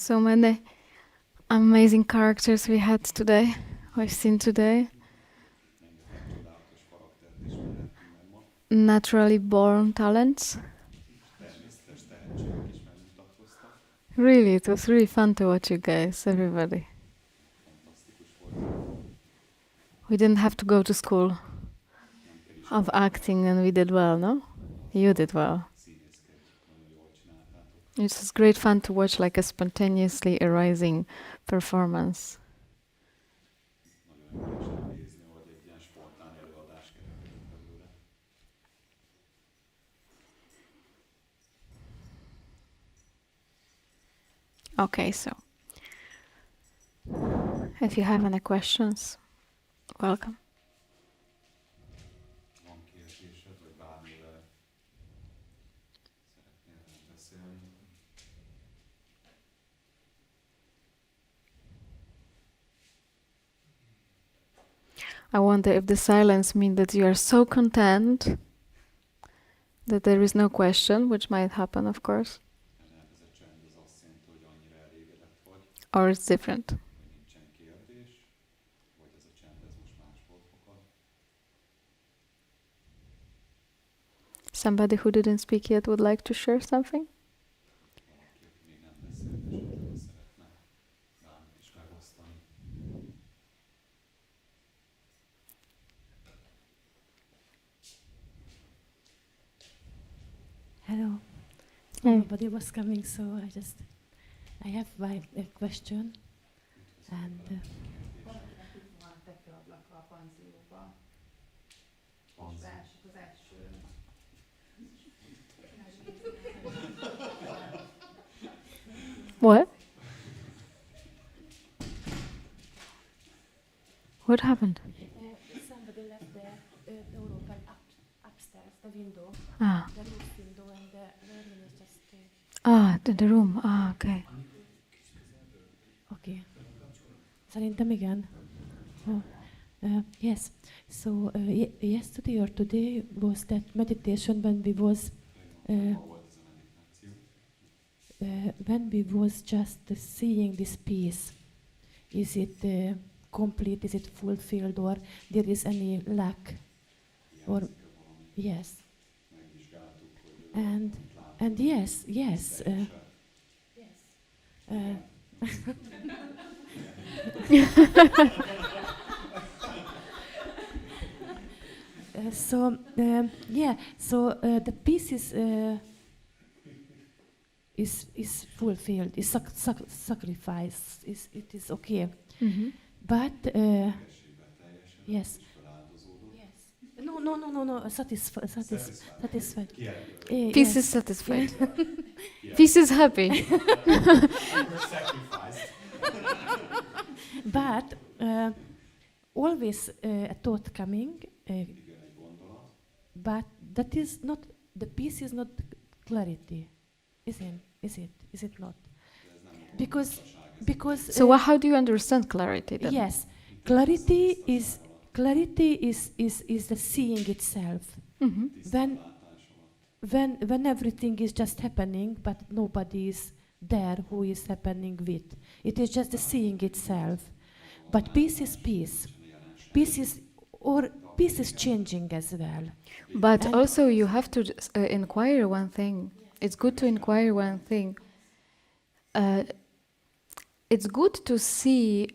So many amazing characters we had today, we've seen today. Naturally born talents. Really, it was really fun to watch you guys, everybody. We didn't have to go to school of acting and we did well, no? You did well. It was great fun to watch like a spontaneously arising performance. Okay, so if you have any questions, welcome. I wonder if the silence means that you are so content that there is no question, which might happen, of course. Or it's different. Somebody who didn't speak yet would like to share something? Hello. Hey. Nobody was coming, so I have a question. And What? What happened? somebody left the door open upstairs, the window, Ah, the roof window, and the learning is just. the room. Ah, okay. Okay. Szerintem igen. Oh. Yes. So yesterday or today was that meditation when we was just seeing this peace. Is it complete? Is it fulfilled, or there is any lack? Or yes. And yes. So the peace is fulfilled, is sacrificed, it is okay. Mm-hmm. But yes. No. Satisfied. Peace is satisfied. Peace is happy. But always a thought coming, but that is not, the peace is not clarity, is it not? Because So how do you understand clarity then? yes, clarity is the seeing itself. Mm-hmm. When everything is just happening, but nobody is there who is happening with. It is just the seeing itself. But peace is peace. Peace is changing as well. But And also you have to inquire one thing. It's good to inquire one thing. It's good to see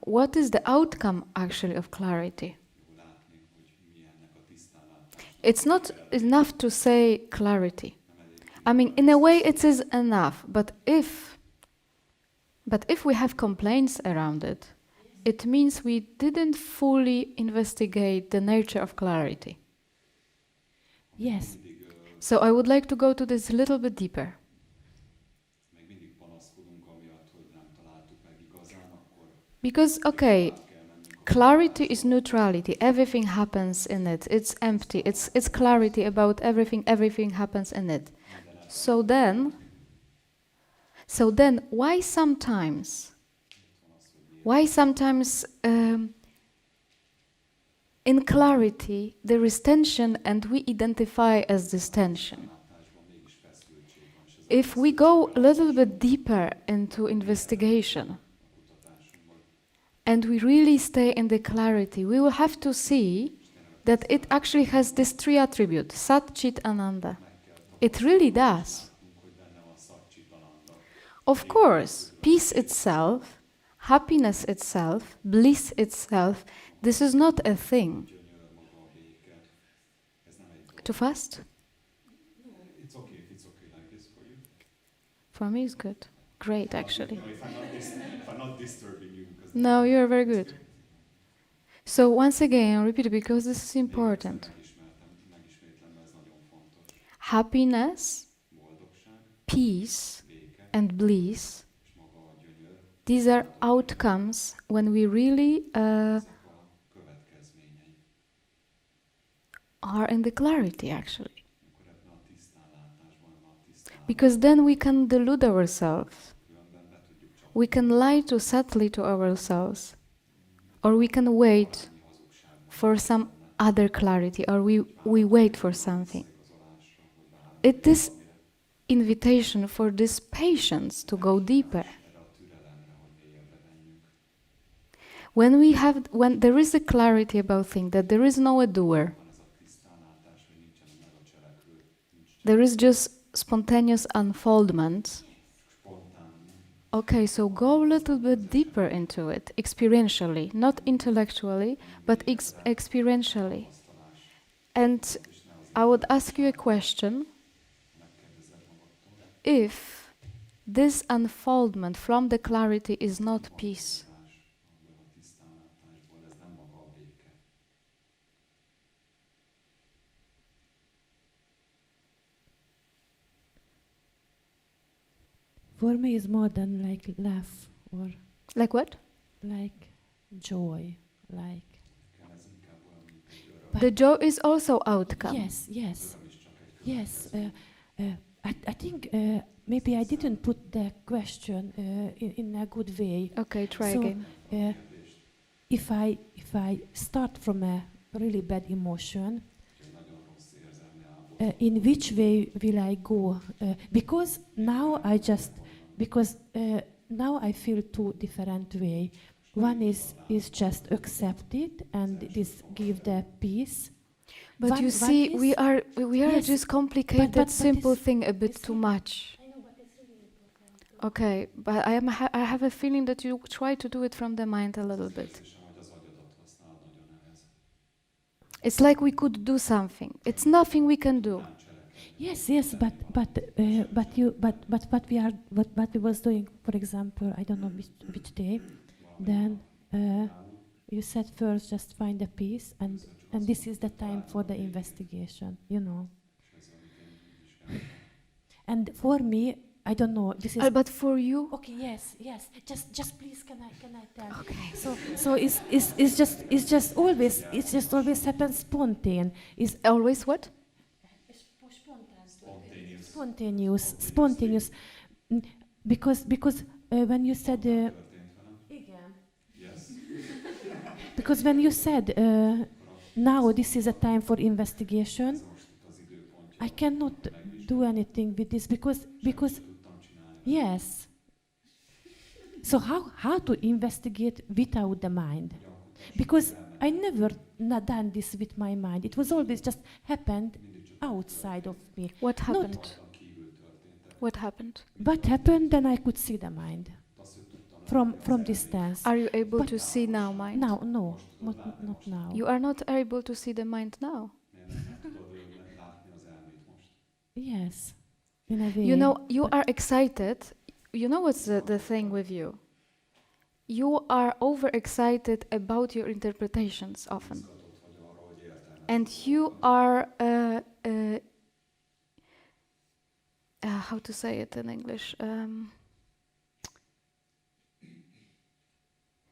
what is the outcome actually of clarity. It's not enough to say clarity. I mean, in a way it is enough, but if we have complaints around it, it means we didn't fully investigate the nature of clarity. yes, So I would like to go to this a little bit deeper. Because, okay, clarity is neutrality. Everything happens in it. It's empty. It's clarity about everything. Everything happens in it. So then, why sometimes in clarity there is tension and we identify as this tension? if we go a little bit deeper into investigation and we really stay in the clarity, we will have to see that it actually has these three attributes, Sat, Chit, Ananda. It really does. Of course, peace itself, happiness itself, bliss itself, this is not a thing. Too fast? It's okay if it's okay like this for you. For me it's good. Great, actually. No, if I'm not disturbing you. Because No, you're very good. So once again, repeat it because this is important. megismétlem, mert ez nagyon fontos. Happiness, Boldogság, peace, béke, and bliss, és maga a gyönyör, these are outcomes when we really ezek a következményei. are in the clarity, actually. Amikor ebben a tisztánlátásban, a tisztánlátásban, Because then we can delude ourselves. különben be tudjuk csak We can lie too subtly to ourselves. Or we can wait hazugságban for some other clarity, or we wait for something. igazolásra, hogy várunk It is invitation for this patience to go deeper. erre a türelemre, hogy mélyebbre menjünk. When there is a clarity about things, that there is no doer, Van ez a tisztánlátás, hogy nincsen meg a cselekvő, nincs there is just spontaneous unfoldment. spontán. Okay, so go a little bit deeper into it, experientially, not intellectually, but experientially. And I would ask you a question. Megkérdezed magadtól, If this unfoldment from the clarity is not peace, abból a tisztánlátásból, ez nem maga a béke. For me, it's more than like laugh or like what? like joy, like. Nekem ez inkább olyan, mint egy öröm. But The joy is also outcome. yes, yes, Öröm is csak egy yes. I think maybe I didn't put the question in a good way. Okay, try So, again. If I start from a really bad emotion, egy nagyon rossz érzelmi állapot. in which way will I go? Because now I feel two different way. One is just accept it and this give the peace. But One- you one see, is- we are Yes, just complicated but simple it's- thing a bit too much. Okay, but I have a feeling that you try to do it from the mind a little bit. Érzésem, hogy az agyadat használod nagyon nehez. It's like we could do something. It's nothing we can do. Yes, but what we was doing, for example, I don't know which day. Then you said first just find the peace, and this is the time for the investigation, you know. And for me, I don't know. This is But for you, okay. Yes. Just please, can I tell? Okay. So it's just always happens spontaneous. Is always what? spontaneous. Because when you said igen. Yes. Because when you said now this is a time for investigation, Ez most itt az időpontja. I cannot do anything with this because Tudtam csinálni. yes. So how to investigate without the mind? Because I never done this with my mind. It was always just happened outside of me. What happened? Rajtam kívül történtek. What happened? What happened? Then I could see the mind Azt, hogy tudtam, from distance. Are you able But to see now mind? Now, no, not now. You are not able to see the mind now. miért nem tudod látni az elmét most? Yes, in a way. You know, you are excited. You know what's the thing with you? You are overexcited about your interpretations often. Izgatott vagy arra, hogy értelmet And you are, how to say it in English?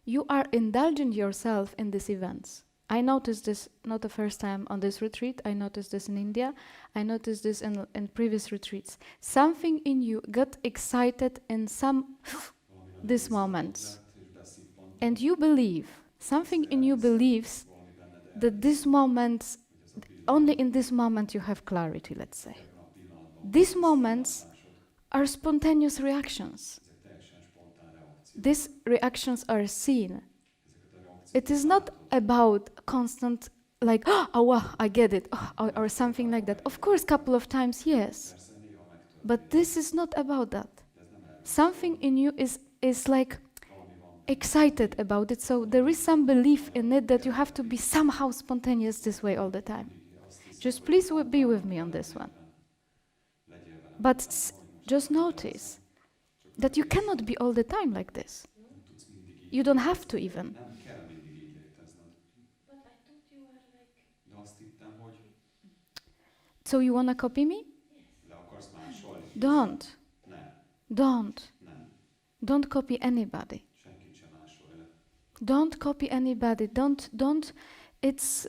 You are indulging yourself in these events. I noticed this not the first time on this retreat. I noticed this in India. I noticed this in previous retreats. Something in you got excited in some valami these nagyon moments. lett, és beszippantott, And you believe, something in you believes valami benned that this moment, hogy ez a pillanat, only in this moment you have clarity, let's say. ebben a pillanatban These moments are spontaneous reactions. ezek teljesen spontán reakciók. These reactions are seen. Ezeket a reakciókat It is not látod. about constant, like, oh, wow, I get it, or something like that. Of course, couple of times, yes. Persze néha megtörténik, But this is not about that. de ez nem erről Something in you is like valami van. excited about it, so there is some belief in it that you have to be somehow spontaneous this way all the time. Mindig azt hiszem, Just hogy please valami be van with me on this one. legyél velem. But Nem, hogy most just akkor notice that you cannot be all the time like this. nem tudsz mindig így You don't have to even. nem kell mindig így létezned. But I thought you were like, De azt hittem, hogy So you wanna copy me? le akarsz másolni. Don't. Nem, Don't. nem. Don't copy anybody. Senkit sem másolj le. Don't copy anybody. Don't. It's.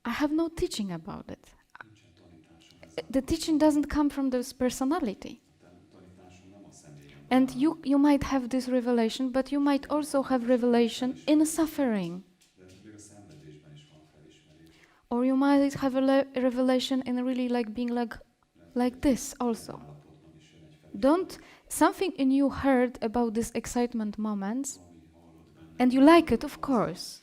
I have no teaching about it. Nincsen tanításom ezzel. The teaching doesn't come from this personality. Tanításom nem a személyem. And you might have this revelation, but you might also have revelation in suffering. De még a szenvedésben is van felismerés. Or you might have a revelation in really like being like this also. Állapotban is jön egy felismerés. Don't. Something in you heard about these excitement moments, Valami hallod benne. and you like it, of course.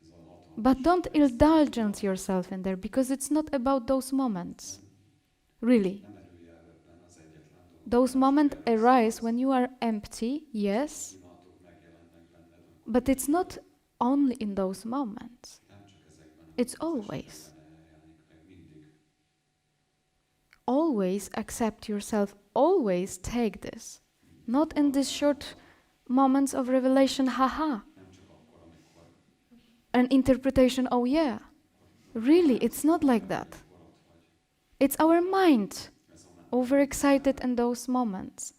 Ez valami hatalmas. But don't indulge yourself in there, because it's not about those moments. Really. Nem erülj el ebben az egyetlen dolog. Those moments arise when you are empty, yes, Pillanatok megjelennek benned, amikor but it's not only in those moments. nem csak ezekben a It's always. esetekben jelenik meg mindig. Always accept yourself, always take this. Not in these short moments of revelation, haha, Nem csak akkor, amikor an interpretation, oh yeah. Really, it's not like that. ott vagy. It's our mind, Ez a nem. overexcited in those moments.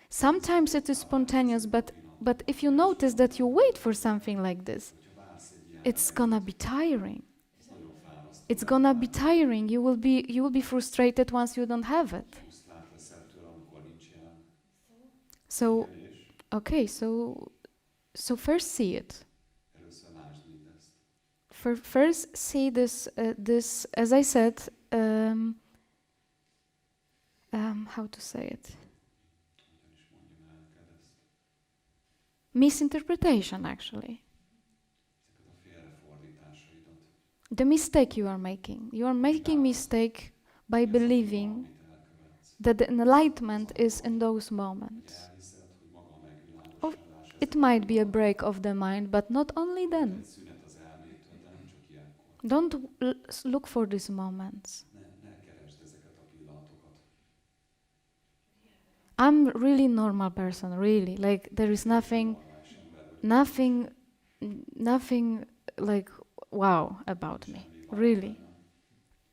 Sometimes it is spontaneous, but if you notice that you wait for something like this, Hogyha vársz egy ilyen, it's gonna be tiring. ez nagyon fárasztó. It's gonna be tiring. You will be frustrated once you don't have it. Frusztrált leszel tőle, amikor nincs jelen. So És okay, so first see it. először lásd mindezt. First see this as I said. How to say it? Hogyan is mondjam el neked ezt. Misinterpretation, actually. Ezeket a félrefordításaidat. The mistake you are making. You are making mistake by believing Amit elkövetsz. that the enlightenment is in those moments. Elhiszed, hogy maga a megvilágosodás. It might be a break of the mind, but not only then. Egy szünet az elmétől, de nem csak ilyenkor. Don't look for these moments. Ne keresd ezeket a pillanatokat. I'm really normal person, really. Like there is nothing Normális ember vagy. nothing like wow about me. Semmi van Really. bennem.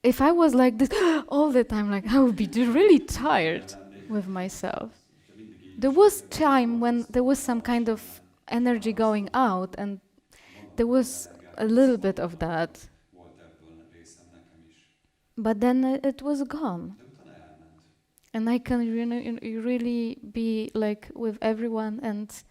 If I was like this all the time, like I would be really tired with myself. Hogyha mindig így There was time when there was some kind of energy going out, and there was a little bit of that, volt ebből részem nekem is. but then it was gone. De utána elment. And I can really be like with everyone, and És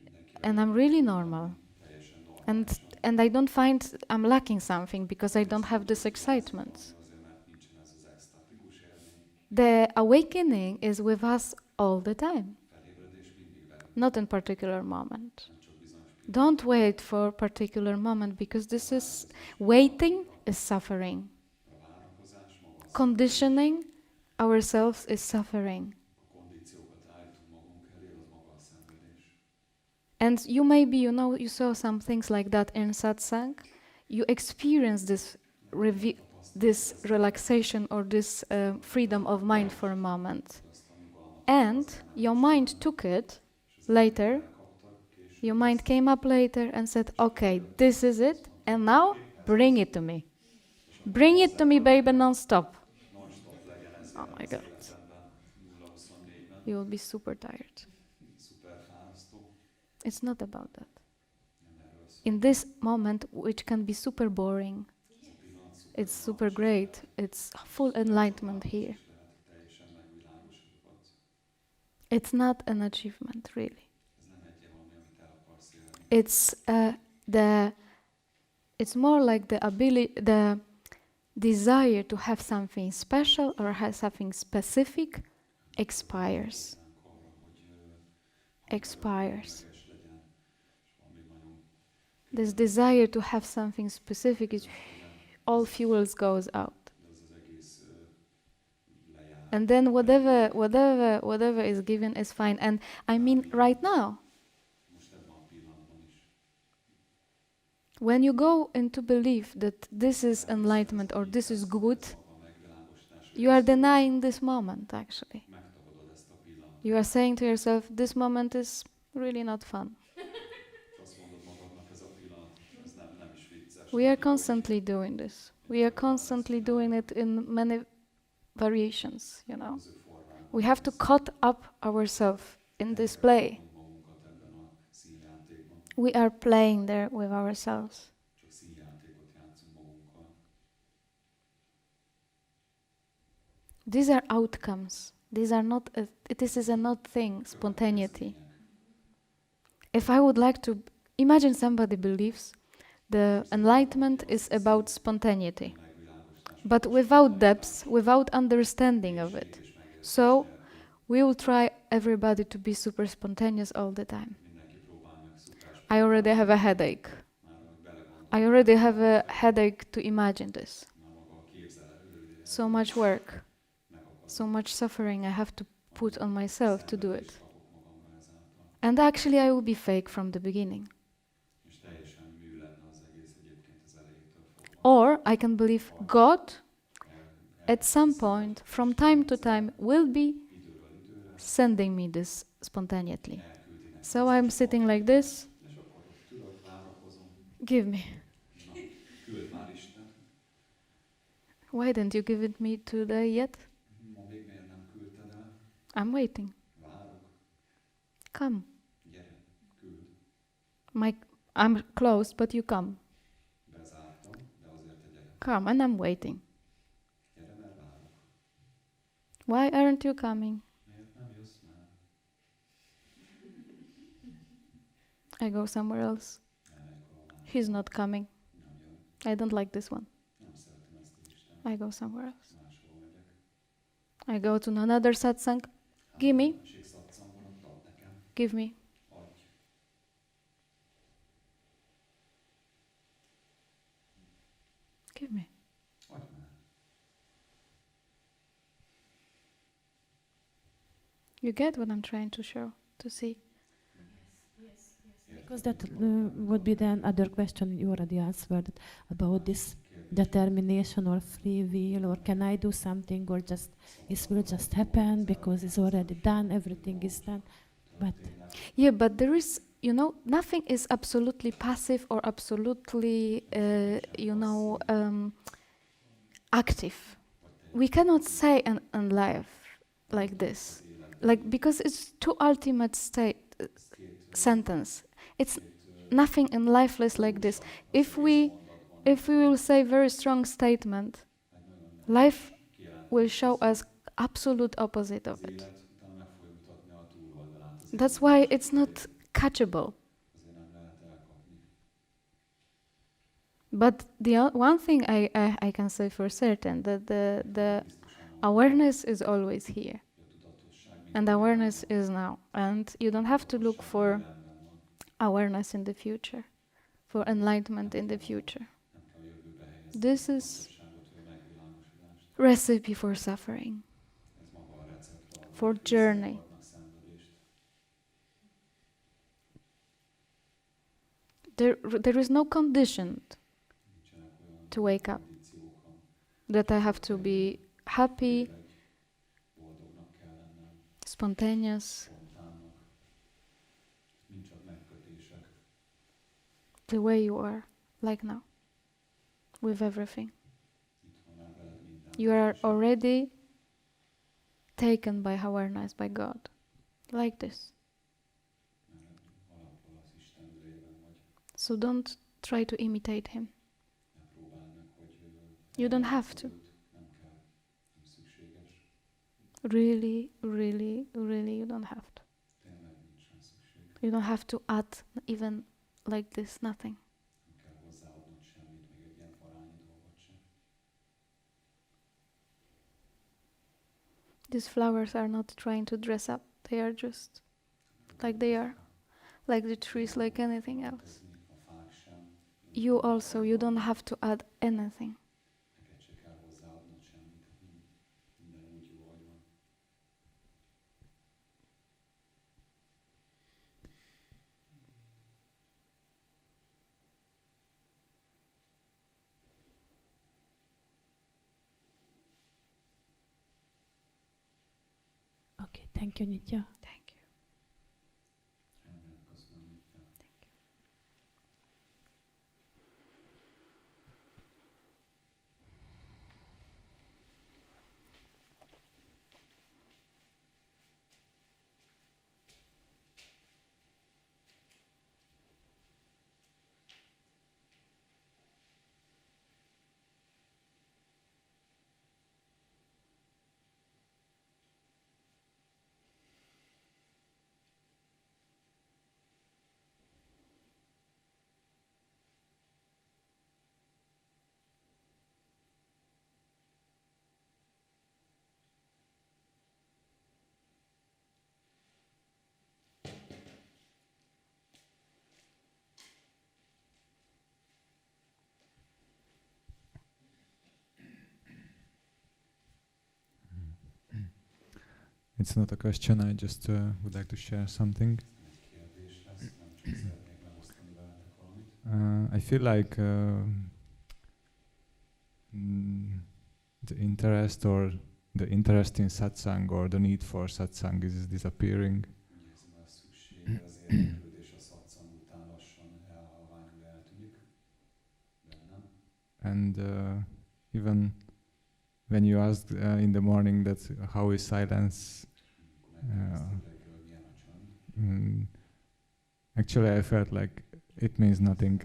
mindenkivel I'm really normal. teljesen And normálisan. and I don't find I'm lacking something because I don't have this excitement. Azért, mert nincsen ez az extatikus élmény. The awakening is with us all the time, Felébredés mindig velünk, not in particular moment. nem csak bizonyos pillanatban. Don't wait for particular moment, because this is waiting is suffering. A várakozás maga a Conditioning ourselves is suffering. a kondíciókat állítunk magunk elé, az maga a szenvedés. And you maybe you saw some things like that in satsang. You experience this relaxation or this freedom of mind for a moment, and your mind took it later. Your mind came up later and said, "Okay, this is it, and now bring it to me. Bring it to me, baby, non-stop." Non-stop legyen ez Oh my az God. életemben, 0-24-ben. You will be super tired. Szuper fárasztó. It's not about that. Nem erről szól. In this moment, which can be super boring, Ez a pillanat szuper it's super great. It's full enlightenment here. és lehet, hogy teljesen megvilágosodott. It's not an achievement, really. Ez nem egy valami, amit el akarsz érni. It's more like the desire to have something special or have something specific expires. vágyunk arra, hogy Expires. különleges legyen, és valami nagyon This desire to have something specific is legyen, all fuels goes out. de az egész lejár. And then whatever is given is fine. And I mean right now. Most ebben a pillanatban is. When you go into belief that this is enlightenment or this is good, Maga a megvilágosítás, you are denying this moment actually. megtagadod ezt a pillanatot. You are saying to yourself, this moment is really not fun. És azt mondod magadnak, ez a pillanat, ez nem is vicces. We are constantly doing this. We are constantly doing it in many variations, you know. Különböző formában. We have to cut up ourselves in this play. Magunkat ebben a színjátékban. We are playing there with ourselves. Csak színjátékot játszunk magunkkal. These are outcomes. These are not. This is a not thing. Spontaneity. If I would like to imagine somebody believes the enlightenment is about spontaneity, but without depth, without understanding of it. So we will try everybody to be super spontaneous all the time. Mindenki próbál meg szuper I already have a headache. már belegondolni, I already have a headache to imagine this. már maga a képzelő, So much work, megakad. so much suffering I have to put on myself to do it. Kapok magamra ezáltal. And actually I will be fake from the beginning. És teljesen mű lenne az egész egyébként az elejétől fogva. Or I can believe God at some point, from time to time, will be Időről időre sending me this spontaneously. elküldi nekem. So I'm sitting like this. És akkor ott ülök, várakozom. Give me. Na, küld már Isten. Why didn't you give it me today yet? Ma még miért nem küldted el? I'm waiting. Várok. Come. Gyere, küld. I'm closed, but you come. Bezártam, de azért te gyere. Come, and I'm waiting. Gyere, mert várok. Why aren't you coming? Miért nem jössz már? I go somewhere else. Elmegyek valahol. He's not coming. Nem jön. I don't like this one. Nem szeretem ezt az Isten. I go somewhere else. Máshol megyek. I go to another satsang. Give me. Másik satsangon ott ad nekem. Give me. Adj. Give me. Adj már. You get what I'm trying to show, to see. Because that would be then other question you already answered about this determination or free will, or can I do something, or just it will just happen because it's already done, everything is done. But Yeah, but there is, nothing is absolutely passive or absolutely, active. We cannot say in life like this, because it's too ultimate sentence. It's nothing in lifeless like this. If we will say very strong statement, life will show us absolute opposite of it. Élet utána meg fogja mutatni a túloldalát. Az That's why it's not catchable. azért nem lehet elkapni. But the one thing I can say for certain, that the Biztosan awareness is always here, a tudatosság and awareness is now, and you don't have to look for jelenben van. awareness in the future, for enlightenment in the future. Nem kell a jövőbe helyezni This a is tudatosságot, vagy a megvilágosodást. recipe for suffering, Ez maga a recept arra, for hogy journey. szabadnak szenvedést. There is no condition Nincsenek olyan to wake up kondíciók, that I have to be happy, hogy boldognak kell lennem, spontaneous. spontánnak. Nincs csak megkötések. The way you are, like now, with everything. Itt van már veled minden. You are already taken by awareness, by God, like this. Mert alapból az Isten ürében vagy. So don't try to imitate Him. Ne próbáld meg, hogy You don't have to. őt. Nem kell. Nem szükséges. Really, really, really, you don't have to. Tényleg nincsen szükség. You don't have to add even like this, nothing. Nem kell hozzáadnod semmit, még egy ilyen parányi dolgot sem. These flowers are not trying to dress up. They are just like they are. Like the trees, like anything else. A fák sem. You also, you don't have to add anything. Neked se kell hozzáadnod semmit. Minden úgy jó, ahogy van. Okay, thank you, Nitya. Thank you. Rendben, köszönöm, Nitya. It's not a question, I just would like to share something. Egy kérdés lesz, nem csak szeretnék megosztani veletek valamit. I feel like the interest in satsang or the need for satsang is disappearing. Úgy érzem, hogy a szükség, az érdeklődés a szatszang után lassan elhalványul, eltűnik bennem. And even when you asked in the morning that how is silence, Megkérdezted reggel, hogy milyen a csönd. actually I felt like it means nothing.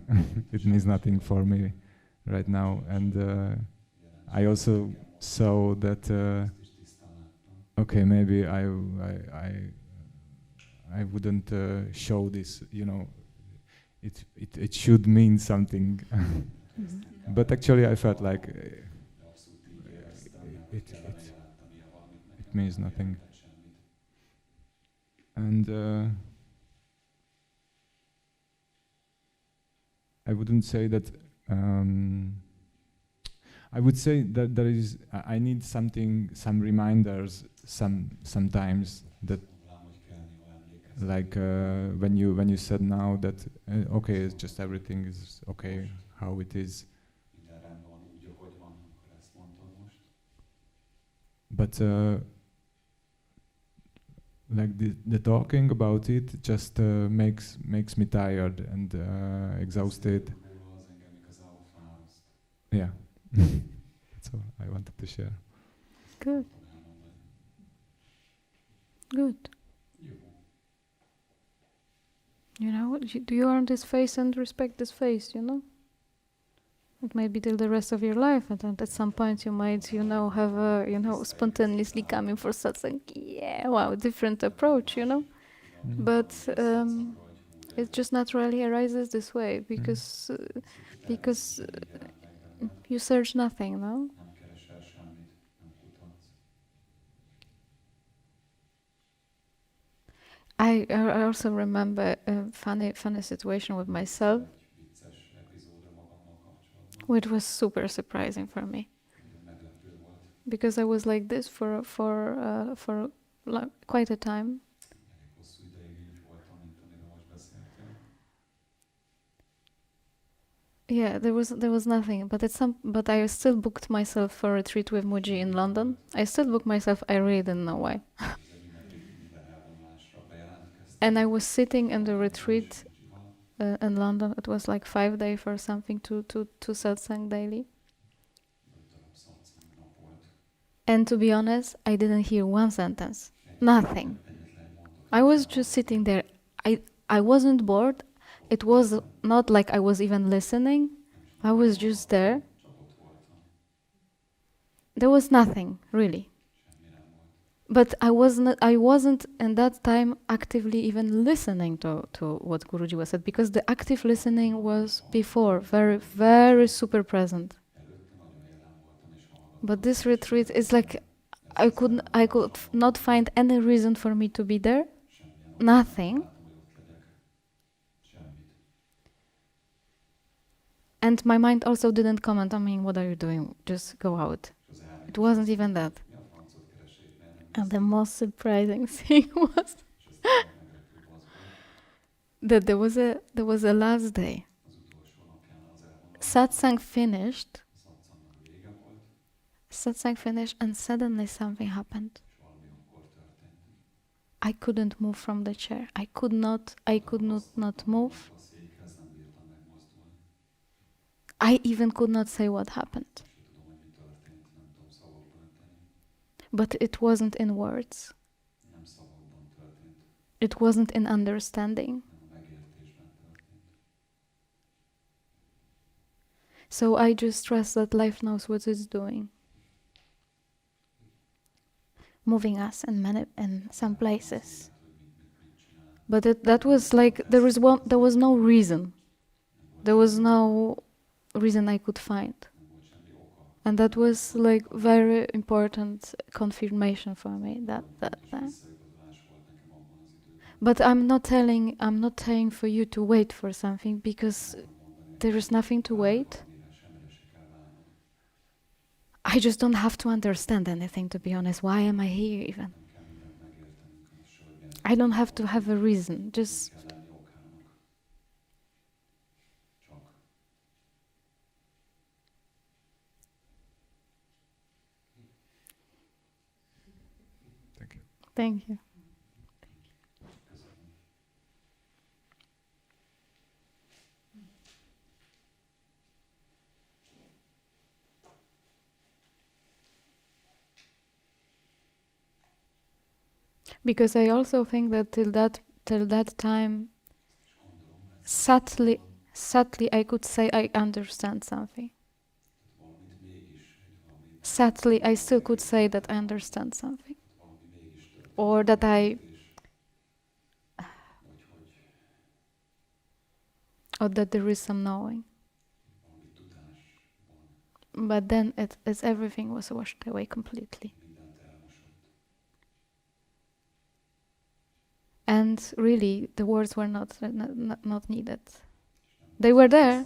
It means nothing for me right now. And I also saw that Ezt is tisztán láttam. okay, maybe I wouldn't show this. You know, it should mean something. But actually, I felt like De abszolút így éreztem, mert it- kellene it- jelentenie valamit nekem. it means nem nothing. jelentett semmit. And I wouldn't say that. I would say that there is. I need something, some reminders, sometimes that, Mondanám, hogy kell néha emlékezni. like when you said now that okay, it's just everything is okay how it is. Minden rendben van úgy, ahogy van, amikor ezt mondtad most. But like the talking about it just makes me tired and exhausted. Róla az engem igazából fáraszt. Yeah, that's all I wanted to share. Good, Tudom elmondani. good. Jó. You know, do you earn this face and respect this face, you know? It might be till the rest of your life, and then at some point you might, you know, have a, you know, spontaneously coming for satsang. Yeah, wow, different approach, you know? But it just naturally arises this way because you search nothing, no? Nem keresel semmit, nem kutatsz. I also remember a funny situation with myself, Egy vicces epizódra magammal kapcsolatban, which was super surprising for me hogy meglepő volt. because I was like this for quite a time. Elég hosszú ideig így voltam, mint amiről most beszéltél. Yeah, there was nothing, but I still booked myself for a retreat with Mooji in London. I still booked myself. I really didn't know why. De minden elvonulásra bejelentkeztem. And I was sitting in the retreat Moojival, in London. It was like 5 days or something to satsang daily. 5 darab szatszang nap volt. And to be honest, I didn't hear one sentence, nothing. Egyetlen mondatot I was sem just sitting there. I wasn't bored. It was not like I was even listening. I was just there. csak ott voltam. There was nothing really. Semmi nem volt. But I wasn't in that time actively even listening to what Guruji was said, because the active listening was before, very, very super present. Előtte nagyon jelen voltam és hallgattam. But this retreat is like I could not find any reason for me to be there. Nothing. And my mind also didn't comment. I mean, what are you doing? Just go out. It wasn't even that. And the most surprising thing was that there was a last day. Satsang finished. Satsang finished, and suddenly something happened. I couldn't move from the chair. I could not move. I even could not say what happened. But it wasn't in words. It wasn't in understanding. So I just trust that life knows what it's doing. Moving us in some places. But that was like, there was no reason. There was no reason I could find. And that was like very important confirmation for me that. But I'm not telling for you to wait for something, because there is nothing to wait. I just don't have to understand anything, to be honest. Why am I here even? I don't have to have a reason. Just Thank you. thank you. Because I also think that till that time, subtly I could say I understand something. Subtly I still could say that I understand something. Or that there is some knowing. But then everything was washed away completely. And really, the words were not needed. They were there,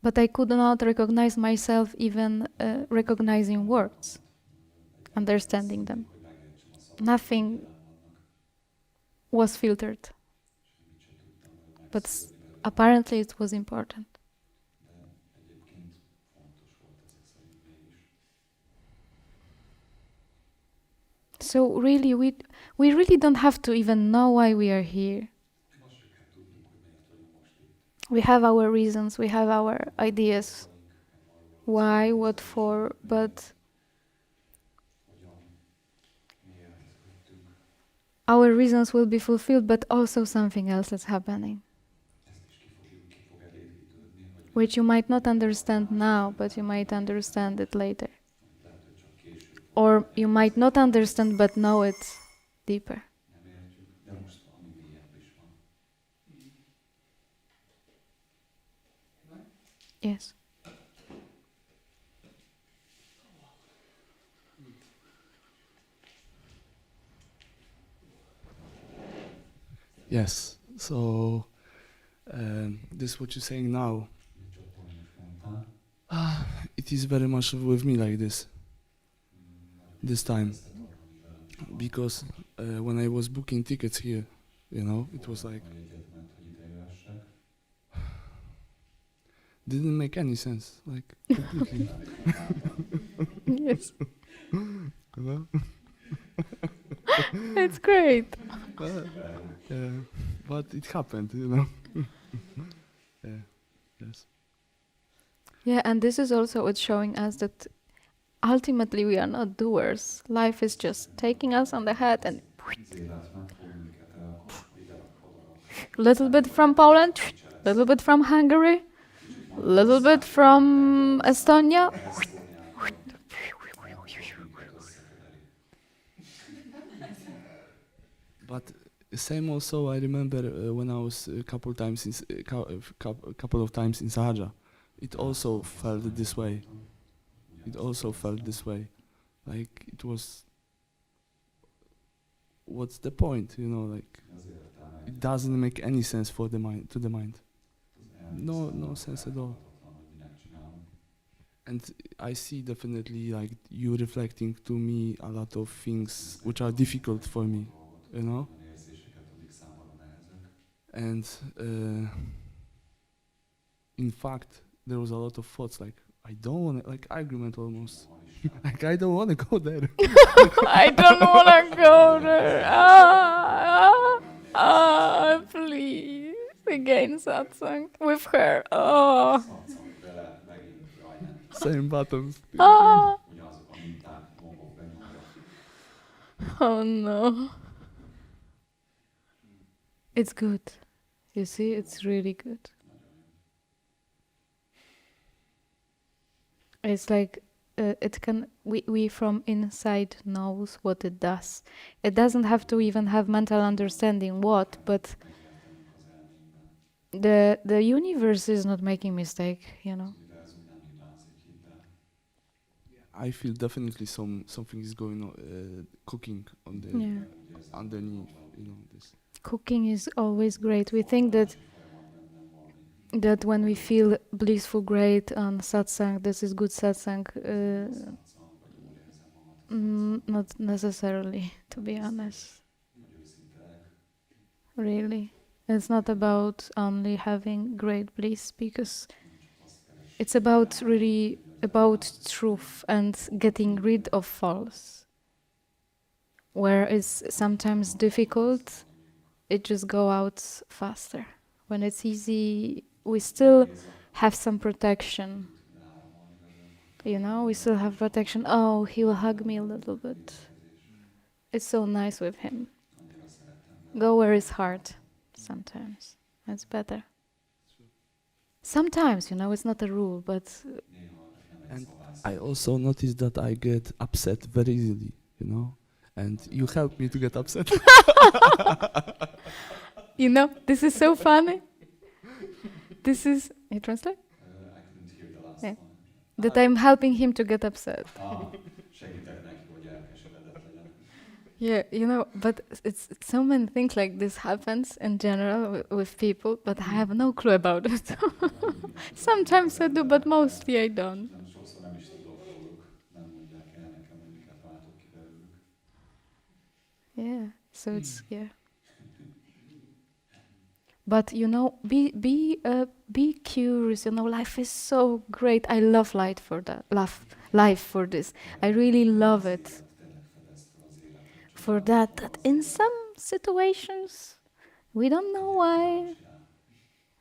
but I could not recognize myself even recognizing words, understanding them. Nothing was filtered. But apparently it was important. So really, we really don't have to even know why we are here. We have our reasons, we have our ideas, why, what for, but our reasons will be fulfilled, but also something else is happening, which you might not understand now, but you might understand it later. Or you might not understand, but know it deeper. Yes. Yes. So this what you're saying now. It is very much with me like this. This time, because when I was booking tickets here, it was like didn't make any sense, like completely. Yes. It's great. But it happened, Yeah. Yes. Yeah, and this is also what's showing us that ultimately we are not doers. Life is just taking us on the head and little bit from Poland, little bit from Hungary, little bit from Estonia. But same also, I remember when I was a couple of times in Sahaja, it also felt this way. It also felt this way. like it was. What's the point? You know, like Az értelme it doesn't make any sense for the mind to the mind. az elmész No számára sense at all. felfoghatatlan, hogy minek csinálunk. And I see definitely like you reflecting to me a lot of things which are difficult for me, you know. Olyan érzéseket, amik számomra nehezek. And in fact, there was a lot of thoughts like I don't want to, like argument almost. Like I don't want to go there. I don't want to go there. Please. Again, satsang with her. Oh. Szatszang vele megint, jaj, nem. Same buttons. Ugyanazok a minták, gombok benyomva. Oh no. It's good. You see, it's really good. It's like it can. We from inside knows what it does. It doesn't have to even have mental understanding what, but the universe is not making mistake. You know. Az univerzum nem hibázik, hidd el. I feel definitely something is going on, cooking on the Yeah. underneath, you know this. Cooking is always great. We think that when we feel blissful, great on satsang, this is good satsang. Not necessarily, to be honest. Really, it's not about only having great bliss, because it's about really about truth and getting rid of false. Where it's sometimes difficult, it just go out faster. When it's easy, we still have some protection. You know, we still have protection. Oh, he will hug me a little bit. It's so nice with him. Go where it's hard. Sometimes that's better. Sometimes, you know, it's not a rule, but And I also noticed that I get upset very easily, you know, and you help me to get upset. you know, this is so funny. This is, you translate? I couldn't hear the last Yeah. one. That I'm helping him to get upset. Segítek neki, hogy elkeseredett legyen. Yeah, you know, but it's so many things like this happens in general with people, but I have no clue about it. Sometimes I do, but mostly I don't. Nem, sokszor nem is tudok róluk, nem mondják el nekem, hogy miket váltok ki belőlük. Yeah, so it's yeah. But you know, be curious. You know, life is so great. I love life for that. Life for this. I really love it. For that in some situations, we don't know why.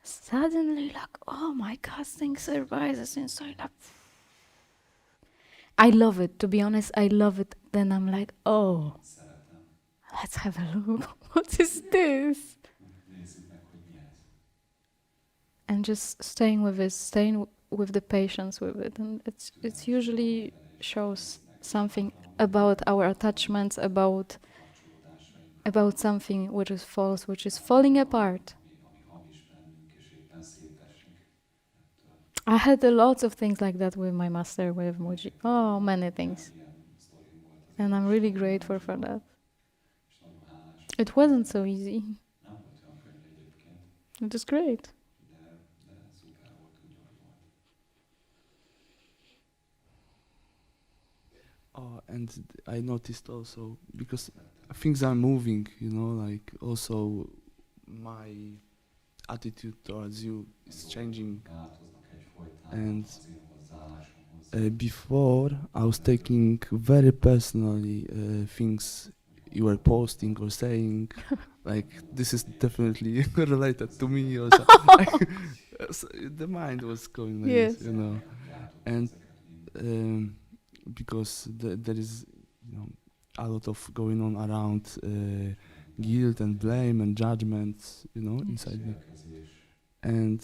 Suddenly, like, oh my God, things arises inside. Like, I love it. To be honest, I love it. Then I'm like, oh, let's have a look. What is this? Nézzük meg, hogy mi ez. And just staying with it, staying with the patience with it, and it's usually shows something about our attachments, about something which is false, which is falling apart. Ami hamis bennünk, és éppen szétesik ettől. I had a lot of things like that with my master, with Mooji. Oh, many things. Ilyen sztorim volt az. And I'm really grateful for that. És nagyon hálás. It wasn't so easy. Nem volt olyan könnyű egyébként, It was great. de szuper volt, úgy, ahogy volt. And I noticed also because things are moving, you know, like also my attitude towards you is changing. Változnak egyfolytán And az én hozzáállásom hozzá. Before I was taking very personally things you were posting or saying, like this is definitely related to me also. So the mind was going like Yes. this, you know, and because there is, you know, a lot of going on around guilt and blame and judgment, you know, inside me. And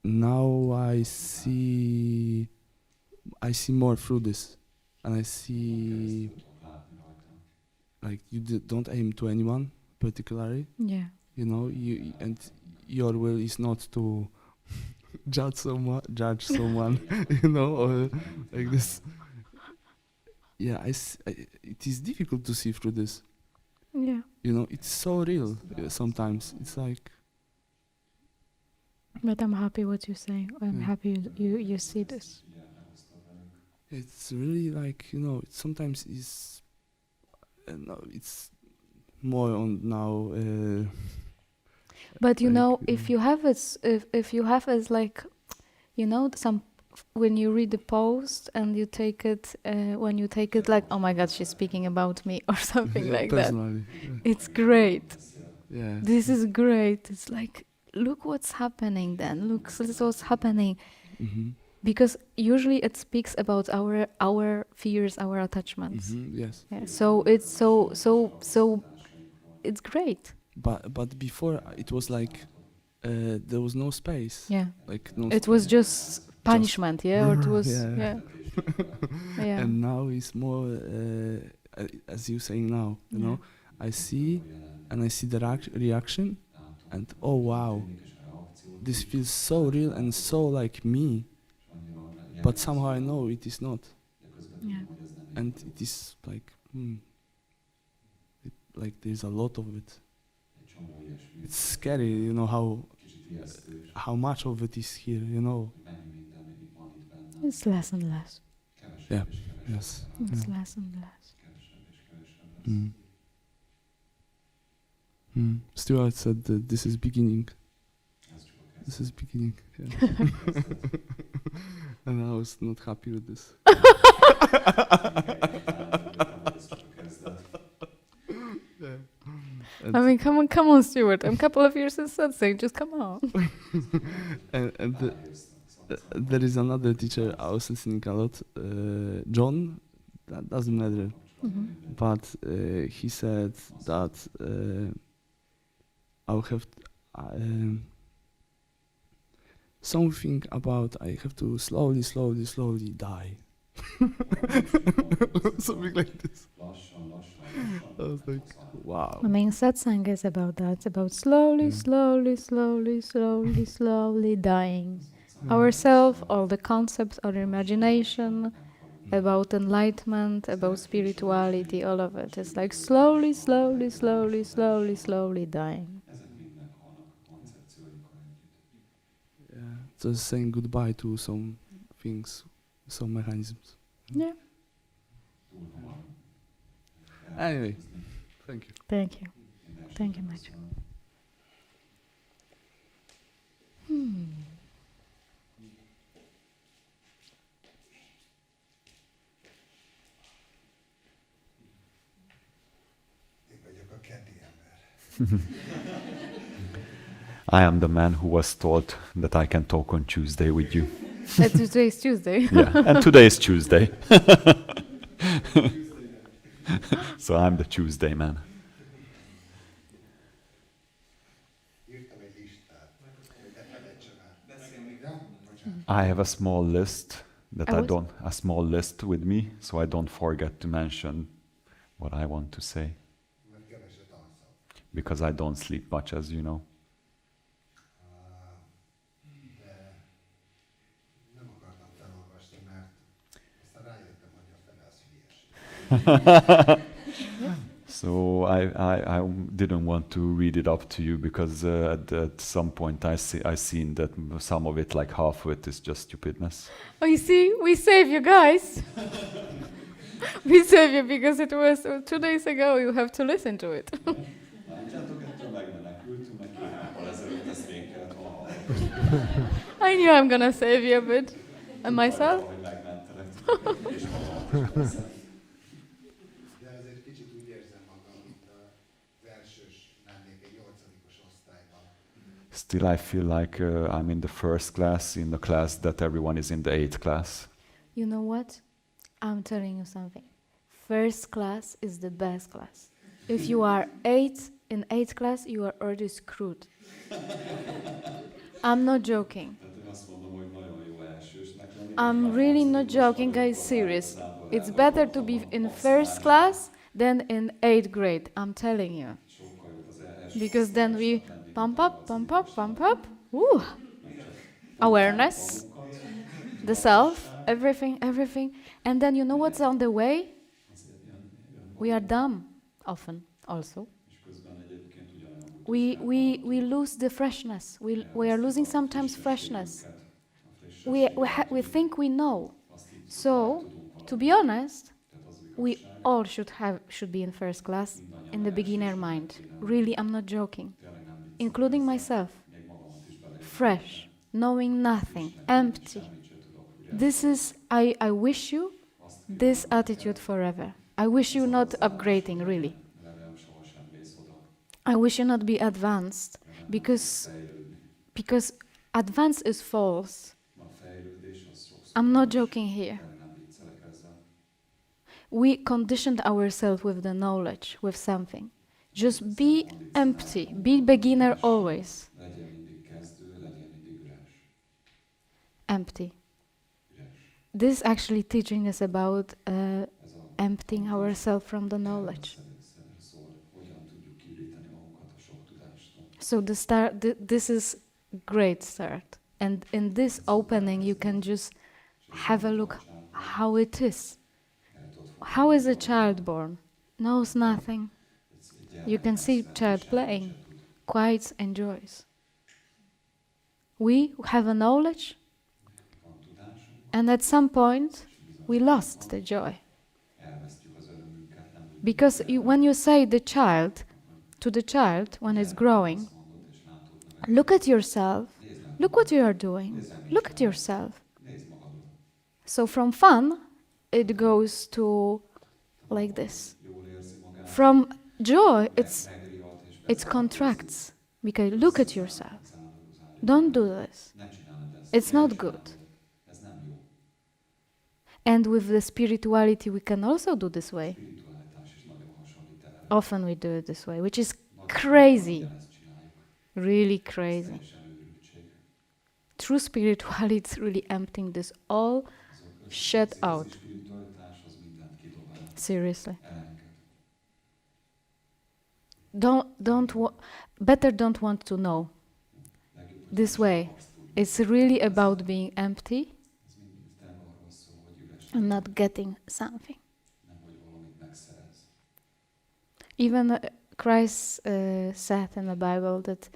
now I see more through this, and I see like you don't aim to anyone particularly, Yeah. you know, and your will is not to judge someone, you know, or like this. yeah, it is difficult to see through this. Yeah. You know, it's so real sometimes. It's like, But I'm happy what you say. I'm Yeah. happy you see this. it's really like, you know, it sometimes is, no, it's more on now. But you Like, know, if you have it, if you have it like, you know, when you read the post and you take it, when you take it like, oh my God, she's speaking about me or something like that. personally, It's great. yeah. This is great. It's like, look what's happening then. Look, this is what's happening. Mm-hmm. Because usually it speaks about our fears, our attachments. Mm-hmm. Yes. Yeah. So it's so it's great. But before it was like there was no space. Yeah. Like no. It was just punishment, yeah, or it was Yeah. yeah. Yeah. And now it's more, as you saying now, you know, I see the reaction, and oh wow, this feels so real and so like me, but somehow I know it is not, Yeah. and it is like, like there's a lot of it. It's scary, you know, how much of it is here, you know. It's less and less. Yeah. Yes. It's Yeah. less and less. Stuart said that this is beginning. This is beginning. Yeah. And I was not happy with this. And, I mean, come on, Stuart. I'm a couple of years in SATSANG. Just come on. and there is another teacher I was listening a lot, John. That doesn't matter. Mm-hmm. But he said that I'll have something about I have to slowly die. Something like this. I was like, wow. I mean, satsang is about that. It's about slowly, Yeah. slowly dying. Ourself, all the concepts, our imagination, about enlightenment, about spirituality, all of it. It's like slowly dying. Yeah, just saying goodbye to some things, some mechanisms. Yeah. Anyway, thank you. Thank you. Thank you much. Én vagyok a keddi ember. I am the man who was told that I can talk on Tuesday with you. Today is Tuesday. Yeah, and today is Tuesday. So I'm the Tuesday man. Írtam egy listát, hogy ne felejtsem el. Ja? Bocsánat. I have a small list that I was- a small list with me, so I don't forget to mention what I want to say, Mert keveset alszom. because I don't sleep much, as you know. De nem akartam felolvasni, mert aztán rájöttem, hogy a fele az hülyeség. So I didn't want to read it up to you because at some point I seen that some of it, like half of it, is just stupidness. Oh, you see, we save you guys. We save you because it was 2 days ago. You have to listen to it. I knew I'm gonna save you a bit. And myself? De azért kicsit úgy érzem magam, mint az elsős lennék egy 8-os osztályban. Still, I feel like I'm in the first class, in the class that everyone is in the 8th class. You know what? I'm telling you something. First class is the best class. If you are in 8th class, you are already screwed. I'm not joking. I'm really not joking, guys, serious. It's better to be in first class than in 8th grade, I'm telling you. Because then we pump up. Woo! Awareness, the self, everything. And then you know what's on the way? We are dumb often also. És közben egyébként ugyanolyan We lose the freshness. We are losing sometimes freshness. We think we know. So, to be honest, we all should be in first class in the beginner mind. Really, I'm not joking. Including myself. Fresh, knowing nothing, empty. This is, I wish you this attitude forever. I wish you not upgrading, really. I wish you not be advanced, because advance is false. I'm not joking here. We conditioned ourselves with the knowledge, with something. Just be empty, be beginner always. Empty. This actually teaching us about emptying ourselves from the knowledge. So this is great start. And in this opening you can just have a look how it is. How is a child born? Knows nothing. You can see child playing, quiet, enjoys. We have a knowledge, and at some point we lost the joy. Because when you say to the child when it's growing, look at yourself, look what you are doing, look at yourself. So from fun, it goes to like this. From joy, it contracts, because look at yourself. Don't do this. It's not good. And with the spirituality, we can also do this way. Often we do it this way, which is crazy. Really crazy. True spirituality is really emptying this all shut out. Seriously. Better don't want to know. This way. It's really about being empty and not getting something. Even Christ said in the Bible that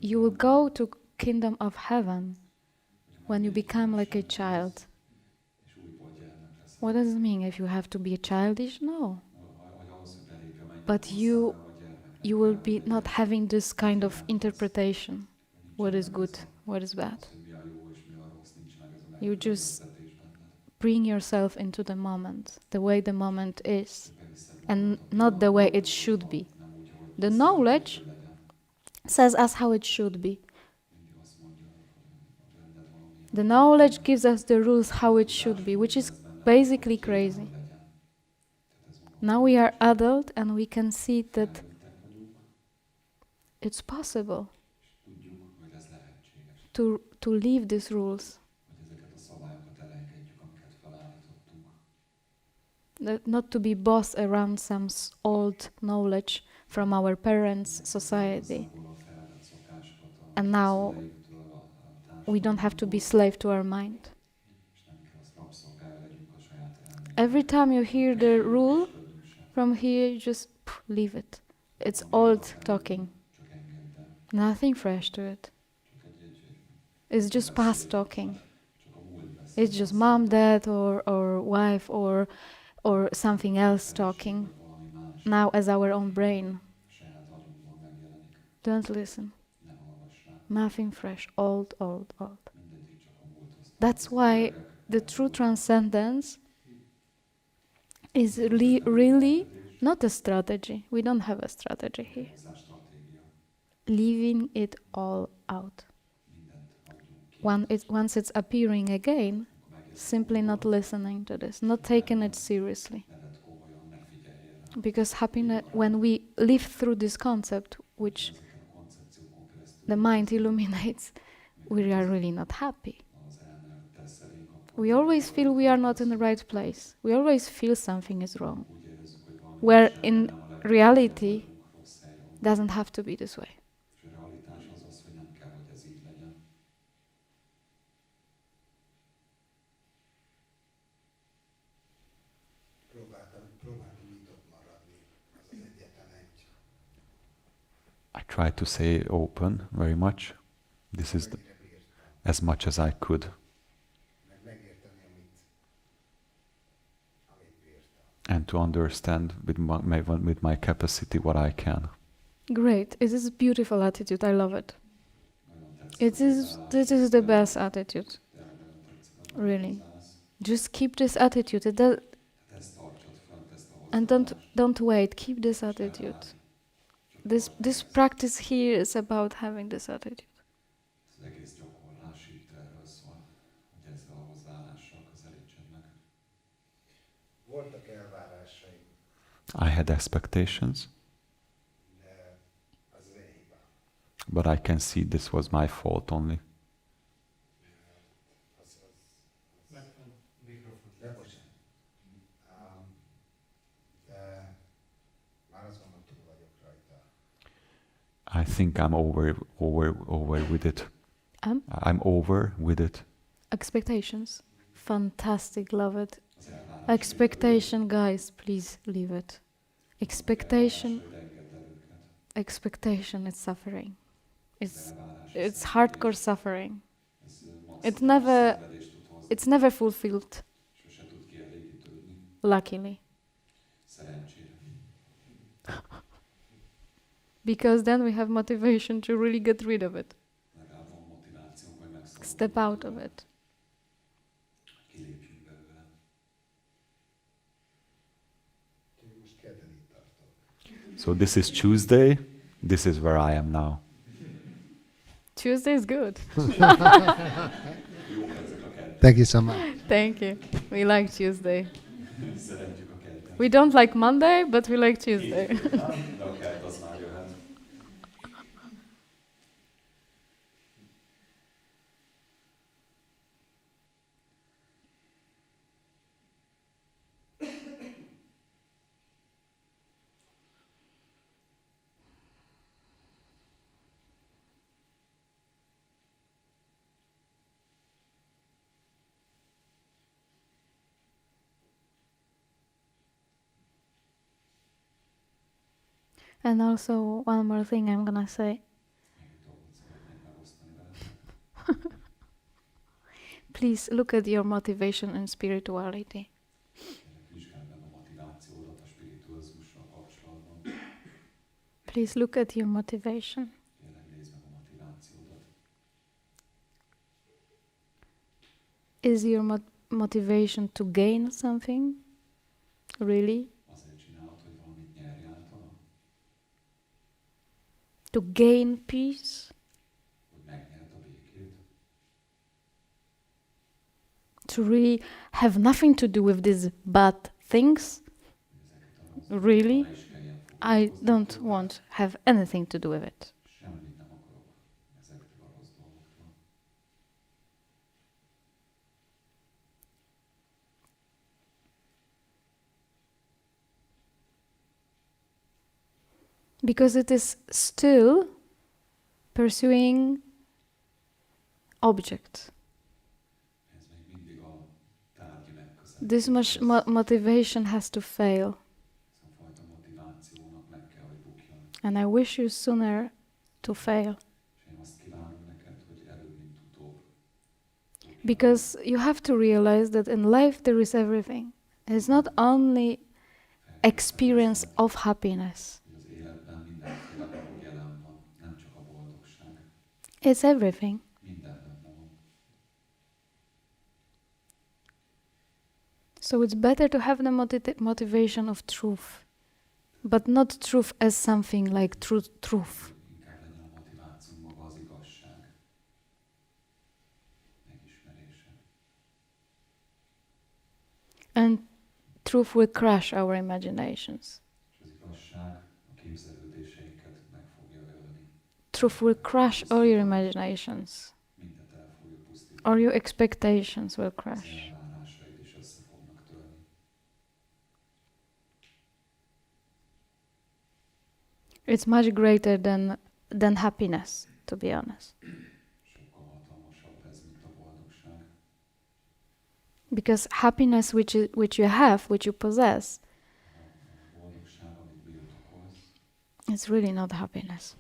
you will go to kingdom of heaven when you become like a child. What does it mean? If you have to be childish? No. But you will be not having this kind of interpretation. What is good, what is bad. You just bring yourself into the moment, the way the moment is, and not the way it should be. The knowledge says us how it should be. The knowledge gives us the rules how it should be, which is basically crazy. Now we are adult and we can see that it's possible to leave these rules. Not to be boss around some old knowledge from our parents' society. And now we don't have to be slave to our mind. Every time you hear the rule from here, you just leave it. It's old talking. Nothing fresh to it. It's just past talking. It's just mom, dad, or wife, or something else talking. Now as our own brain. Don't listen. Nothing fresh. Old, old, old. That's why the true transcendence is really not a strategy. We don't have a strategy here. Leaving it all out. Once it's appearing again, simply not listening to this, not taking it seriously. Because happiness, when we live through this concept, which the mind illuminates, we are really not happy. We always feel we are not in the right place. We always feel something is wrong. Where in reality, doesn't have to be this way. Próbáltam try to stay open very much. This is as much as I could. And to understand with my capacity what I can. Great. It is a beautiful attitude. I love it. This is the best attitude. Really. Just keep this attitude. And don't wait. Keep this attitude. This practice here is about having this attitude. Az egész gyakorlás itt erről szól, hogy ezzel a hozzáállással közelítsenek. Voltak elvárásaim. I had expectations. De az én hibám. But I can see this was my fault only. I think I'm over with it. I'm over with it. Expectations. Fantastic, love it. Expectation, guys, please leave it. Expectation is suffering. It's hardcore suffering. It's never fulfilled. Luckily. Because then we have motivation to really get rid of it. Step out of it. So this is Tuesday. This is where I am now. Tuesday is good. Thank you so much. Thank you. We like Tuesday. We don't like Monday, but we like Tuesday. And also, one more thing I'm gonna say. Please look at your motivation and spirituality. Please look at your motivation. Is your motivation to gain something? Really? To gain peace? To really have nothing to do with these bad things? Really? I don't want to have anything to do with it. Because it is still pursuing objects. This much motivation has to fail. And I wish you sooner to fail. Because you have to realize that in life there is everything. It's not only experience of happiness. It's everything. So it's better to have the motivation of truth, but not truth as something like truth. And truth will crush our imaginations. Truth will crush all your imaginations. All your expectations will crash. It's much greater than happiness, to be honest. Because happiness which you have, which you possess, it's really not happiness.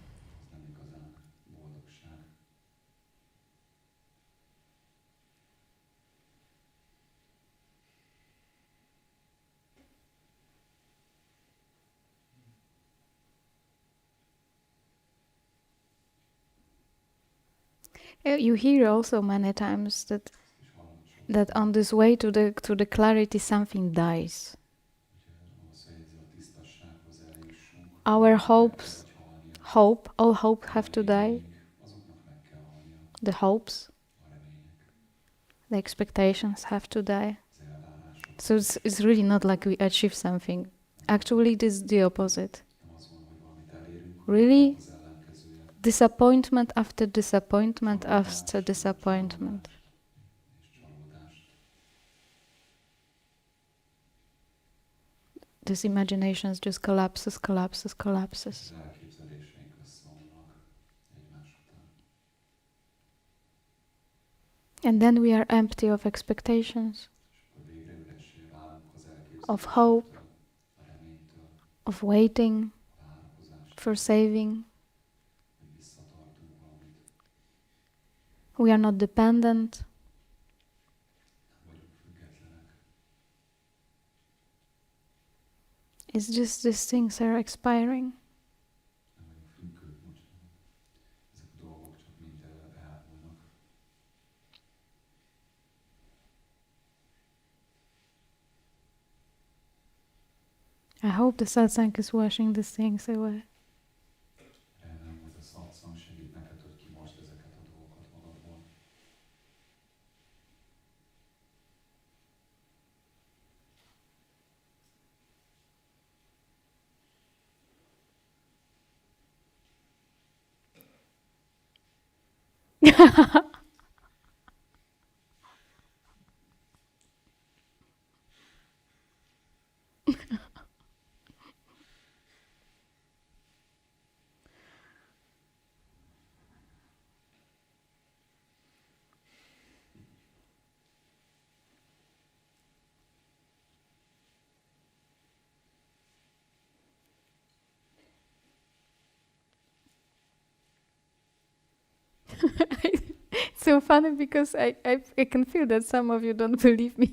You hear also many times that És hallott sok. on this way to the clarity something dies. Úgyhogy ahhoz, hogy ez a tisztassághoz eljussunk, Our meg hopes, kell, hogy halnia. all hope have to die. Reményeink, azoknak meg kell halnia. The hopes, A remények, the expectations have to die. az elvárások. So it's really not like we achieve something. Actually, it is the opposite. Nem az van, hogy valamit elérünk, Really? az ellenkezője. Disappointment after disappointment after disappointment. És csalódást. This imagination just collapses. Az elképzeléseink összeomlanak egymás után. And then we are empty of expectations, És akkor végre üressé válunk az of hope, elképzelésektől, a reménytől, of waiting a várakozástól, for saving. hogy visszatartunk valamit. We are not dependent. Nem vagyunk függetlenek. It's just these things are expiring. Nem vagyunk függők, bocsánat. Ezek a dolgok csak mind elmúlnak. I hope the satsang is washing these things away. Remélem, hogy a satszang segít neked, hogy kimosd ezeket a dolgokat magadból. It's so funny because I can feel that some of you don't believe me.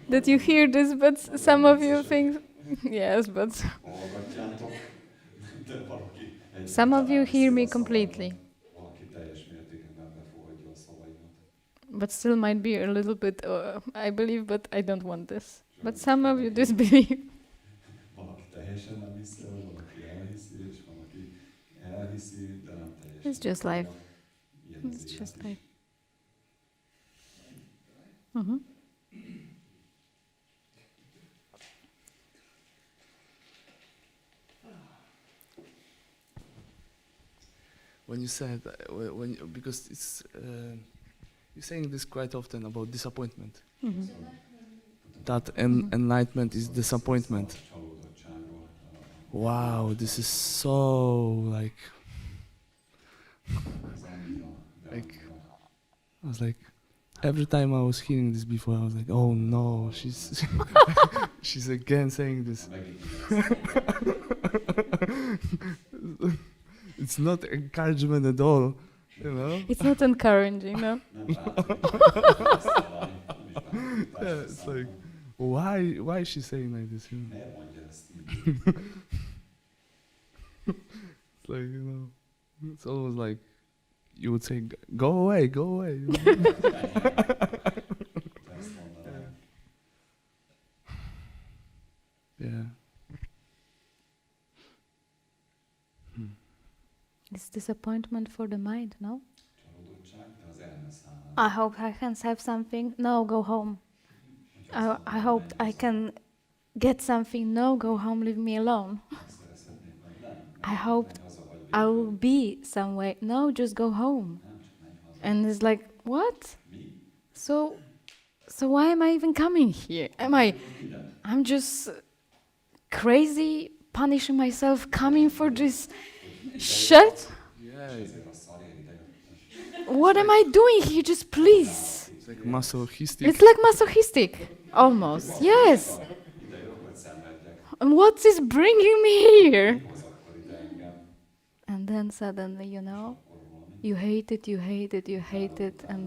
That you hear this, but some of you think, yes, but Hallgatjátok, de valaki some of you hear me completely, valaki teljes mértékben befogadja a szavaimat. but still might be a little bit, I believe, but I don't want this. But some of you disbelieve. Valaki teljesen nem hiszi el, valaki elhiszi, és valaki elhiszi, de nem teljesen. It's just life. Ilyen az It's élet just is. like. Mhm. When you said, because it's, you're saying this quite often about disappointment. Mhm. That enlightenment is disappointment. Csalódottságról. Wow, this is so like, Ez annyira, de Like- annyira. I was like, every time I was hearing this before, I was like, oh no, she's she's again saying this. Megint It's not encouragement at all, you know? It's not encouraging, no? nem bántom, nem is bántom, Yeah, it's like, why is she saying like this? You know? miért mondja ezt így? It's like, you know, it's almost like you would say, go away, go away. You know? Ezt mondanám. Yeah. It's disappointment for the mind, no? Csalódottság, de az elme számára. I hope I can have something. No, go home. I hope I can get something. No, go home, leave me alone. Szerezhetnék, vagy nem. I hoped Menj haza, vagy I will végül. be somewhere. No, just go home. Nem, csak menj haza. And it's like, what? Mi? So why am I even coming here? I'm just crazy, punishing myself, coming for this shit? Yeah, Ezért a szarért ide jöttem. What am I doing here? Just please. it's like masochistic. It's like masochistic, almost. Yes. Ide jövök, hogy szenvedjek. And what is bringing me here? Hoz akkor ide engem. And then suddenly, you know, Akkor valami. you hate it, you hate it, you hate it, and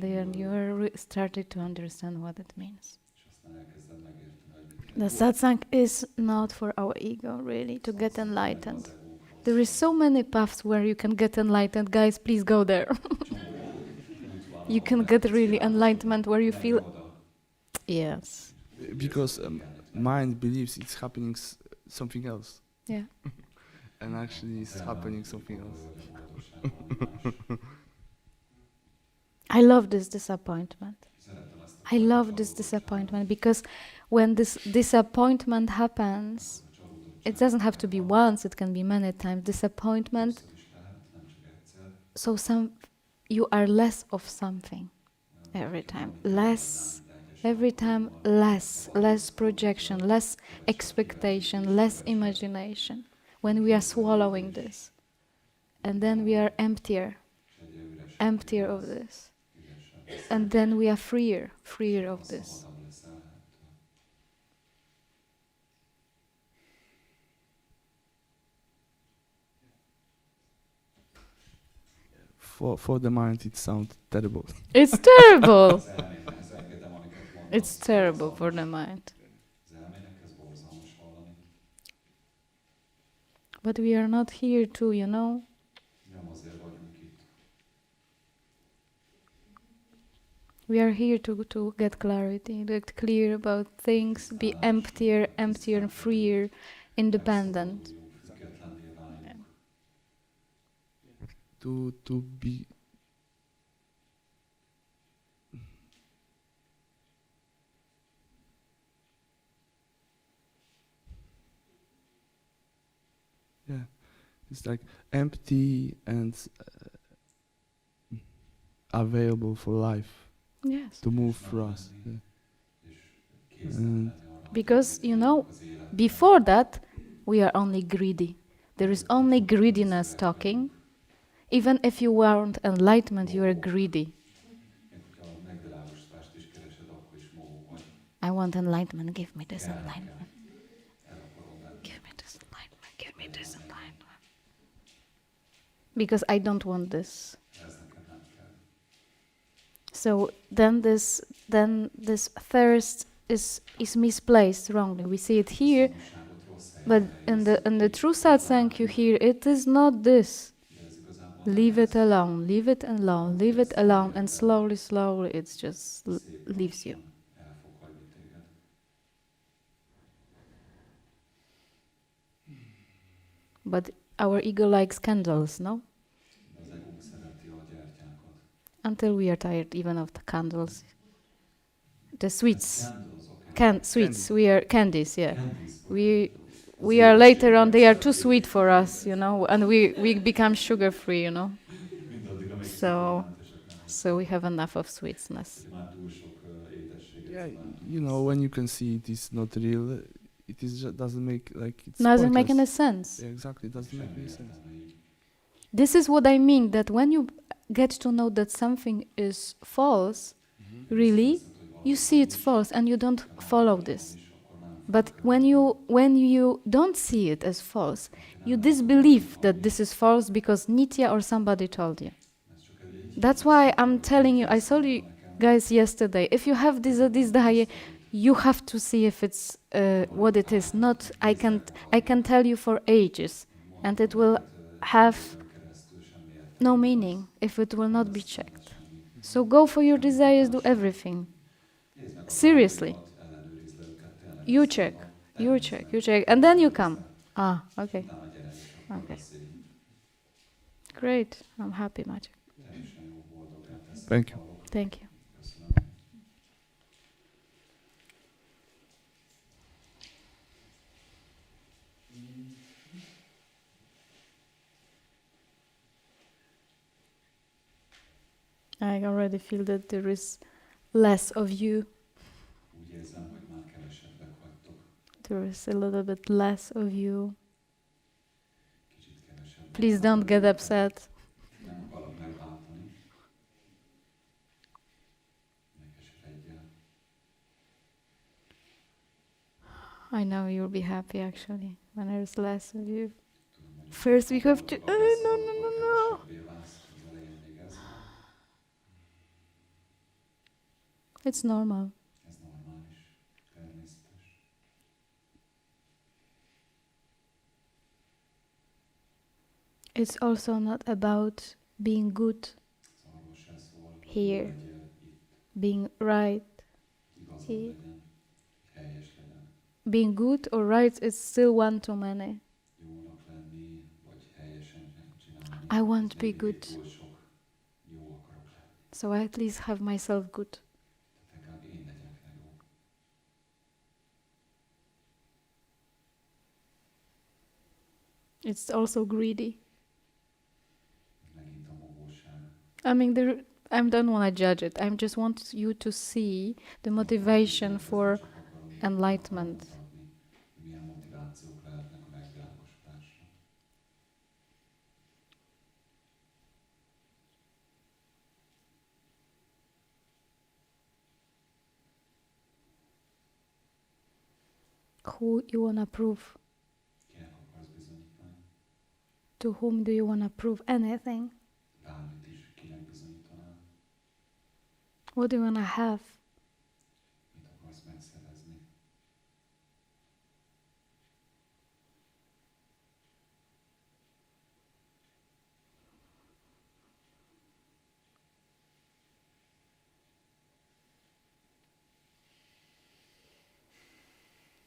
then you started to understand what it means. És aztán elkezdem megérteni, hogy mit The satsang is not for our ego, really, to get enlightened. az egónkról There is so many paths where you can get enlightened. Guys, please go there. You can get really enlightenment where you feel, yes. Because mind believes it's happening something else, Yeah. and actually it's happening something else. I love this disappointment. I love this disappointment because when this disappointment happens, it doesn't have to be once, it can be many times. Disappointment, so you are less of something every time. Every time less projection, less expectation, less imagination. When we are swallowing this, and then we are emptier of this. And then we are freer of this. For the mind, it sounds terrible. It's terrible. It's terrible for the mind. But we are not here to, we are here to get clarity, to get clear about things, be emptier and freer, independent. To be it's like empty and available for life. Yes. To move for us. And because, before that, we are only greedy. There is only greediness talking. Even if you want enlightenment, you are greedy. I want enlightenment, give me this enlightenment. Give me this enlightenment, give me this enlightenment. Because I don't want this. So then this thirst is misplaced wrongly. We see it here, but in the true satsang you hear it is not this. Leave it alone, leave it alone, leave it alone, and slowly it just leaves you. But our ego likes candles, no? Until we are tired even of the candles. The sweets. Sweets, we are candies, yeah. We are later on, they are too sweet for us, and we become sugar-free, So we have enough of sweetness. Yeah, when you can see it is not real, it is doesn't make it's doesn't make pointless. any sense. Yeah, exactly, it doesn't make any sense. This is what I mean, that when you get to know that something is false, really, you see it's false and you don't follow this. But when you don't see it as false, you disbelieve that this is false because Nitya or somebody told you. That's why I'm telling you, I told you guys yesterday, if you have this desire, you have to see if it's what it is. Not I can tell you for ages, and it will have no meaning if it will not be checked. So go for your desires, do everything. Seriously. You check, and then you come. Okay. Great, I'm happy, Magic. Thank you. Thank you. I already feel that there is less of you. There is a little bit less of you. Please don't get upset. I know you'll be happy actually when there's less of you. First we have to, no. It's normal. It's also not about being good az arról se szól, hogy here, legyél itt, being right. igazad Here. legyen, helyes legyen. Being good or right is still one too many. Jónak lenni, vagy helyesen csinálni. I want az to be még good. túl sok. Jó akarok lenni. So I at least have myself good. Tehát inkább én legyek jó. It's also greedy. Megint a mogóság. I mean, I don't want to judge it. I just want you to see the motivation for enlightenment. Milyen motivációk lehetnek a megvilágosodásra. Who you want to prove? Kinek akarsz bizonyítani? To whom do you want to prove anything? Bármit is kinek bizonyítanál? What do you want to have? Mit akarsz megszerezni?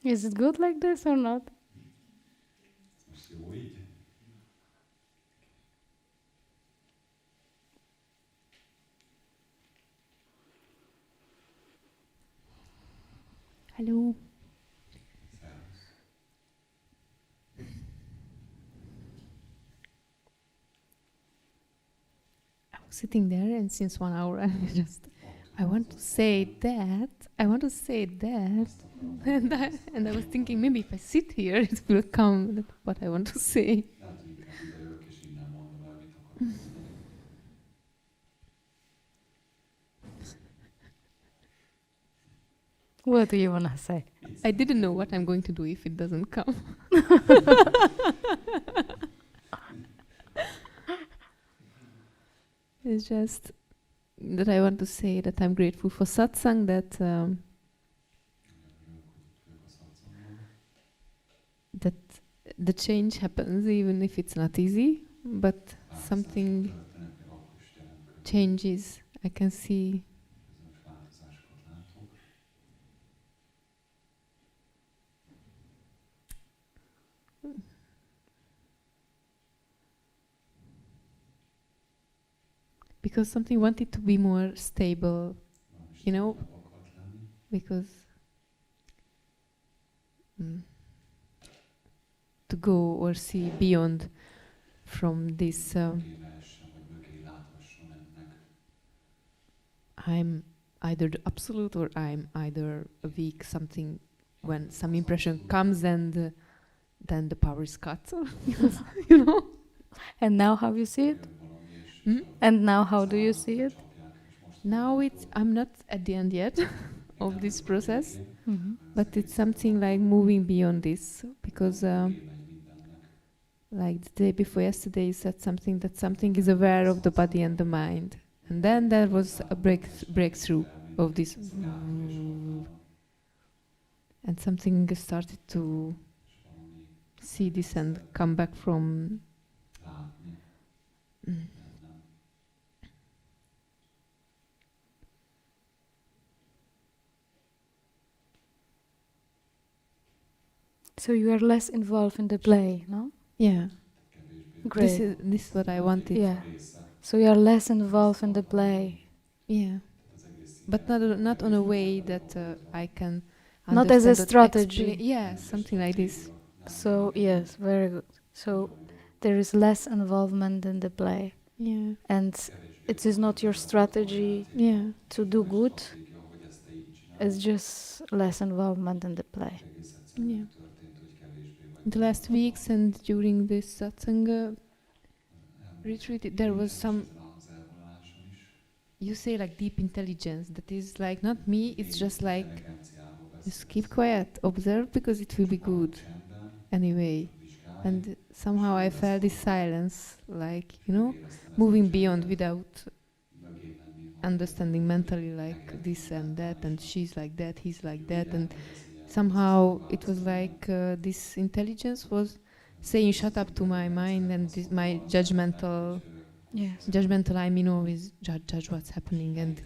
Is it good like this or not? Ez most jó így? Hello. Szervusz. I was sitting there, and since 1 hour, I want to say that, and I was thinking maybe if I sit here, it will come what I want to say. Lehet, hogy inkább ide jövök, és innen mondom el, mit akarok mondani. What do you want to say? I didn't know what I'm going to do if it doesn't come. It's just that I want to say that I'm grateful for satsang, that that the change happens even if it's not easy, but something changes. I can see. Bizonyos változásokat látok. Because something wanted to be more stable, you know, Stabilabb akart lenni. because to go or see beyond from this Mögé lehessen, vagy mögé láthasson ennek. I'm either the absolute or I'm either a weak something when some impression comes and then the power is cut. You know? And now how you see it? Jön valami, és Hmm? And now how do you see it? csapják, és most Now I'm not at the end yet of this process, Mhm. but it's something like moving beyond this, because megy mindennek. like the day before yesterday you said something that something is aware of the body and the mind, and then there was a breakthrough of this, and something started to És valami see this and come back from látni mm, bennem. So you are less involved in the play, no? yeah, Kevésbé Great. this is what I wanted. Yeah. része. So you are less involved in the play. Yeah, Az egész but not on a way that I can Not as a understand or strategy. explain. Yeah, something like this. So yes, very good. So there is less involvement in the play, Yeah, and it is not your strategy yeah, to do good. stratégia, hogy ezt te így csinálod. It's just less involvement in the play. Egész egyszerűen Yeah. történt, hogy kevésbé vagy. in the last weeks and during this satsang retreat, there was some, Az elvonáson is. you say like deep intelligence that is like not me, it's just like Intelligenciáról just beszélsz. keep quiet, observe because it will be good Csendben, anyway. vizsgálj. And somehow I felt this silence, like, you know, Éreztem ezt a moving csendet, beyond without mögé menni, understanding mentally like this and that, and she's like that, he's like that, and ez ilyen, somehow it was like this intelligence was saying shut up to my mind and this, my judgmental, Yes. I mean always judge what's happening, and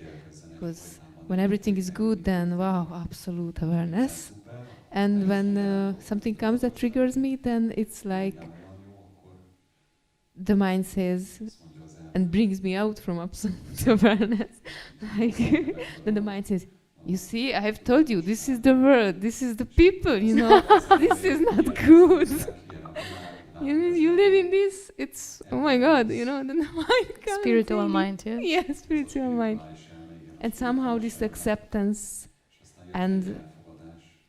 because when everything is good, then wow, absolute awareness. And when something comes that triggers me, then it's like the mind says and brings me out from absolute awareness. Like then the mind says, "You see, I have told you, this is the world, this is the people, you know, this is not good. You live in this, it's, oh my God, you know," then the mind comes. Spiritual and mind, yes? Yeah, spiritual mind. And somehow this acceptance and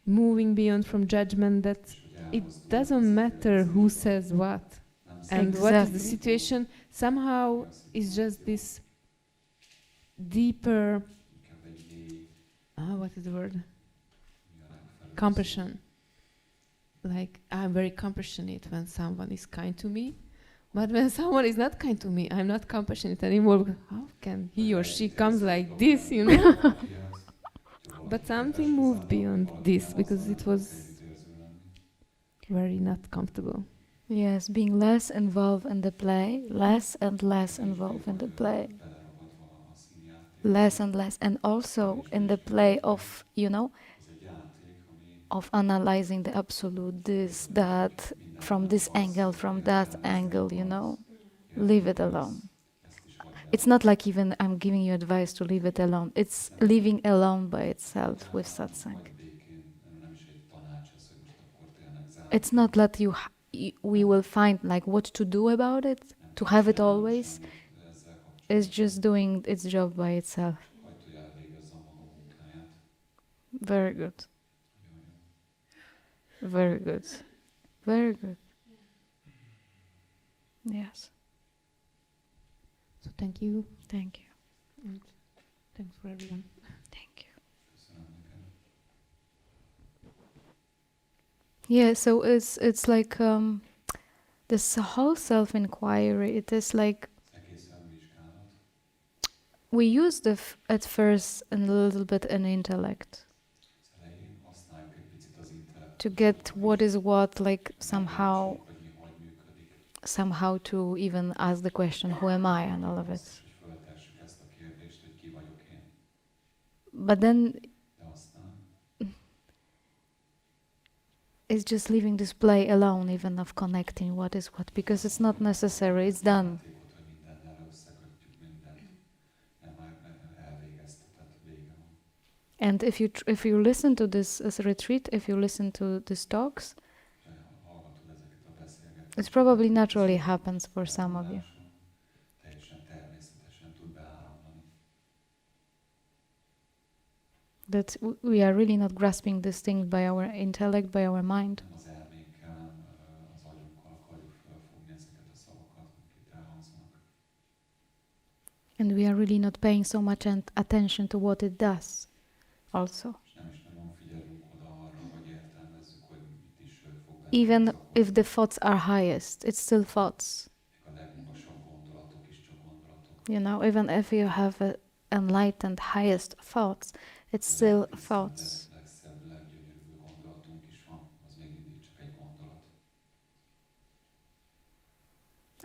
moving beyond from judgment, that it doesn't matter who says what and what is the Exactly. situation, somehow is just this deeper, what is the word? Compassion. Like, I'm very compassionate when someone is kind to me, but when someone is not kind to me, I'm not compassionate anymore. Because how can he or she comes like this, you know? But something moved beyond this because it was very not comfortable. Yes, being less involved in the play, less and less involved in the play, less and less, and also in the play of, you know, of analyzing the absolute, this, that, from this angle, from that angle, you know, leave it alone. It's not like even I'm giving you advice to leave it alone. It's leaving alone by itself with satsang. It's not that we will find like what to do about it, to have it always. It's just doing its job by itself. Very good. Very good. Very good. Yes. So thank you, Thank you. and thanks for everyone. Thank you. Yeah, so it's like this whole self-inquiry. It is like we use at first a little bit an intellect to get what is what, like somehow to even ask the question, who am I, and all of it. But then it's just leaving this play alone, even of connecting what is what, because it's not necessary, it's done. And if you listen to this as a retreat, if you listen to these talks, it probably naturally happens for some of you. That we are really not grasping this thing by our intellect, by our mind. And we are really not paying so much attention to what it does also. Even if the thoughts are highest, it's still thoughts. You know, even if you have enlightened highest thoughts, it's still thoughts.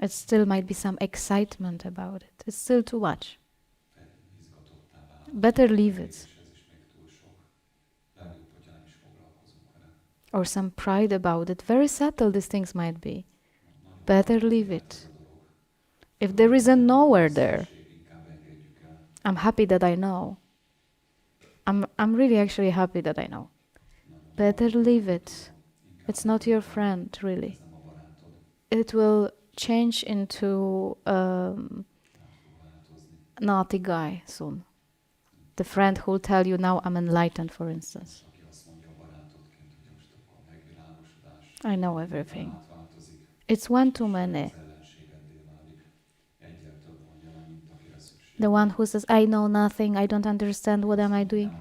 It still might be some excitement about it. It's still too much. Better leave it. Or some pride about it. Very subtle these things might be. Better leave it. If there is a nowhere there, I'm happy that I know. I'm really actually happy that I know. Better leave it. It's not your friend, really. It will change into naughty guy soon. The friend who will tell you, now I'm enlightened, for instance. I know everything. It's one too many. The one who says, I know nothing, I don't understand, what am I doing?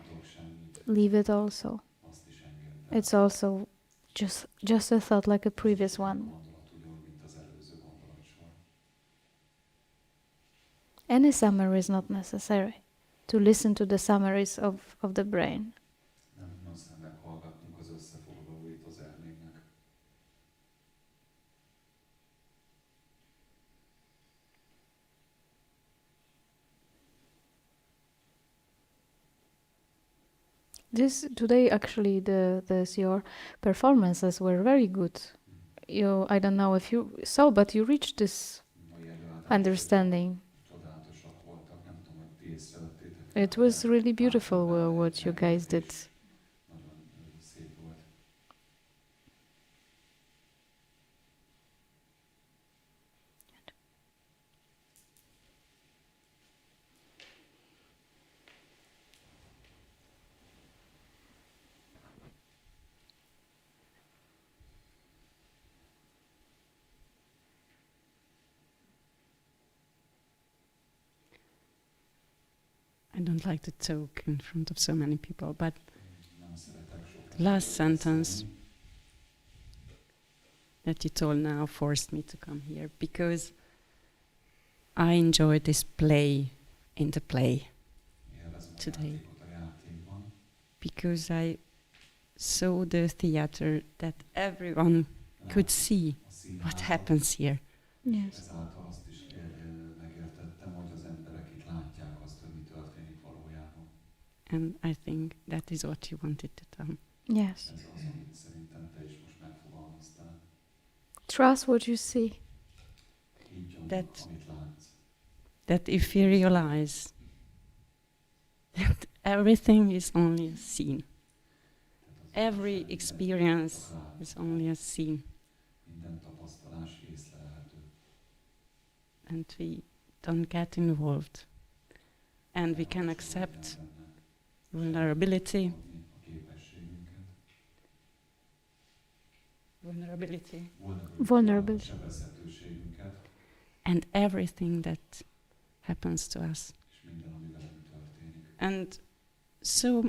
Leave it also. It's also just a thought like a previous one. Any summary is not necessary. To listen to the summaries of the brain. This today actually your performances were very good. I don't know if you saw, but you reached this Mai előadások understanding. csodálatosak voltak, nem tudom, hogy ti észrevettétek It rá, was de really beautiful láttam benne what egy you guys did. megértés. Nagyon szép volt. I don't like to talk in front of so many people, but Nem szeretek sok the last emberrel sentence beszélni. that you told now forced me to come here because I enjoy this play in the play Élvezem a today. játékot a játékban, because I saw the theater that everyone could see a what színházat, happens here. Yes. ezáltal azt is megértettem, hogy az emberek itt látják azt, hogy mi történik valójában. And I think that is what you wanted to tell. Yes. Ez az, amit szerintem te is most megfogalmaztál. Trust what you see. Így nyomjuk, That- amit látsz. That if you realize that everything is only a scene, Tehát az every igazság, experience mindent látsz, is only a scene, minden tapasztalás észlelhető. and we don't get involved, and we can accept vulnerability. A képességünket, Vulnerability. Vulnerability. sebezhetőségünket, And everything that happens to us. és minden, ami velünk történik. And so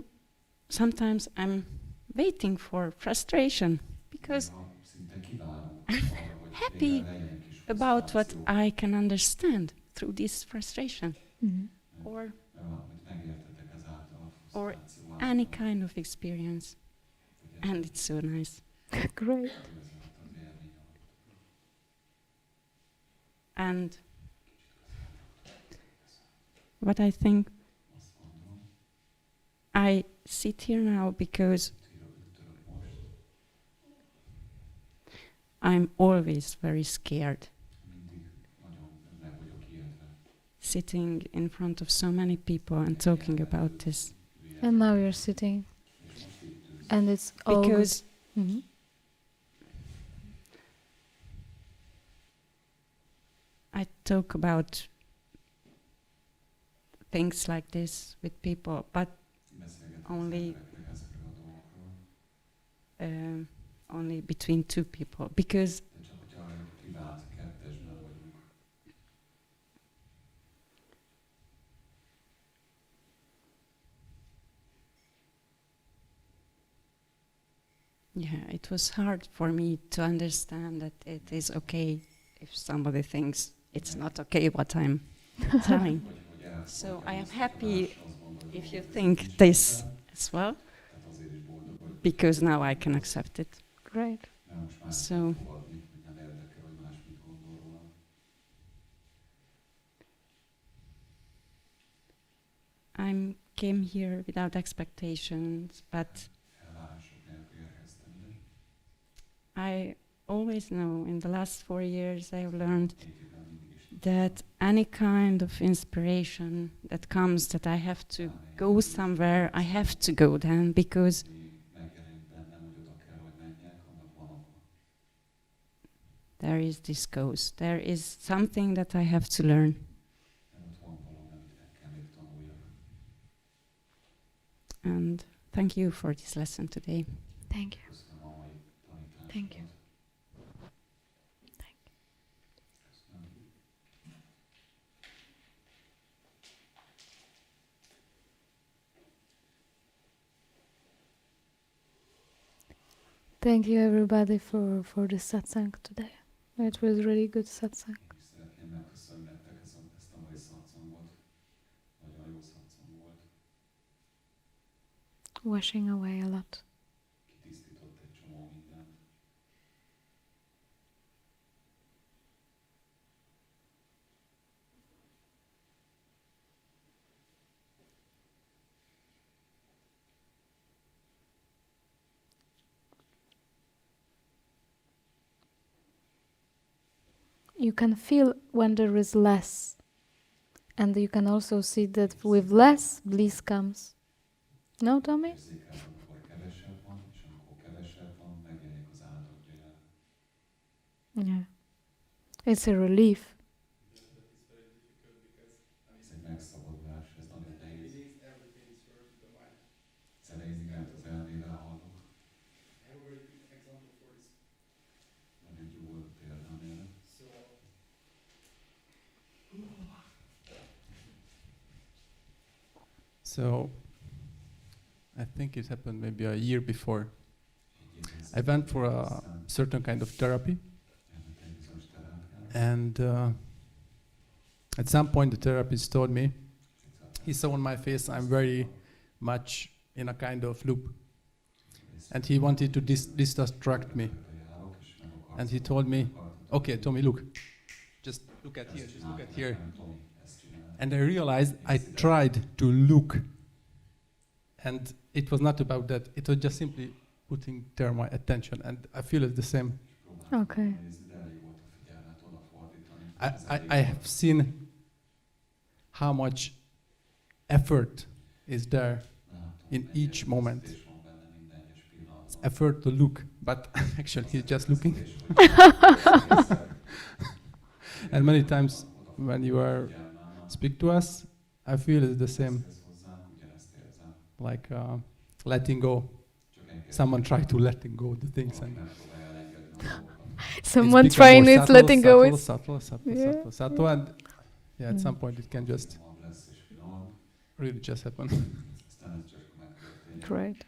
sometimes I'm waiting for frustration because Néha szinte kivárom arra, hogy happy végre legyen egy kis about what frusztráció, I can understand through this frustration Mhm. or mert amit megértetek ezáltal a or frusztráció any által, kind of experience. hogy And it's so nice. Great. ez az élmény alatt. And what I think, Azt gondolom, I sit here now because tudok most, I'm always very scared mindig nagyon meg vagyok ijedve. sitting in front of so many people and talking about this. And now you're sitting, És most itt ülsz. and it's all good. Because Mhm. I talk about things like this with people, but Beszélgetek only- az emberekkel ezekről a dolgokról, only between two people. Because de csak hogyha privát kettesben vagyunk. yeah, it was hard for me to understand that it is okay if somebody thinks it's not okay what I'm telling. Vagy hogy elfogadjam So I am azt, hogy happy más azt gondolja, if hogy you ez think nincs this rendben. as well, Tehát azért is boldog vagyok, because now I can accept it. Great. mert most már So- tudom fogadni, hogy nem érdekel, hogy más mit gondol rólam. I came here without expectations, but Elvárások nélkül érkeztem ide. I always know in the last 4 years I've learned 2 évben mindig is that any kind of inspiration that comes that I have to go somewhere, I have to go then because ami megjelenik bennem, hogy oda kell, hogy menjek, annak van oka. there is this ghost. There is something that I have to learn. Mert ott van valami, amit meg kell még tanuljak. And thank you for this lesson today. Thank you. Köszönöm a mai tanításodat. Thank you. Köszönöm. Thank you everybody for the satsang today. It was really good satsang. Én is szeretném megköszönni nektek ezt a mai satsangot. Nagyon jó satszang volt. Washing away a lot. Kitisztított egy csomó mindent. you can feel when there is less. And you can also see that with less, bliss comes. No, Tommy? Érzékelem, amikor kevesebb van, és amikor kevesebb van, megjelenik az áldott lélek. Yeah. It's a relief. Ez egy megszabadulás, ez nagyon nehéz. Az elején mindent az elmével hallunk. Nagyon jó példa erre. So, I think it happened maybe a year before. I went for a certain kind of therapy, and at some point the therapist told me, he saw on my face I'm very much in a kind of loop, and he wanted to distract me. And he told me, okay, Tommy, look, just look at here, just look at here. And I realized I tried to look, and it was not about that. It was just simply putting there my attention, and I feel it's the same. Okay. I have seen how much effort is there in each moment. It's effort to look, but actually he's just looking. And many times when you are speak to us, I feel it's the same. Like letting go. Someone try to letting go the things, and Someone it's trying become it, more letting go it. subtle, Yeah. subtle, and yeah, at some point it can just really just happen. Great.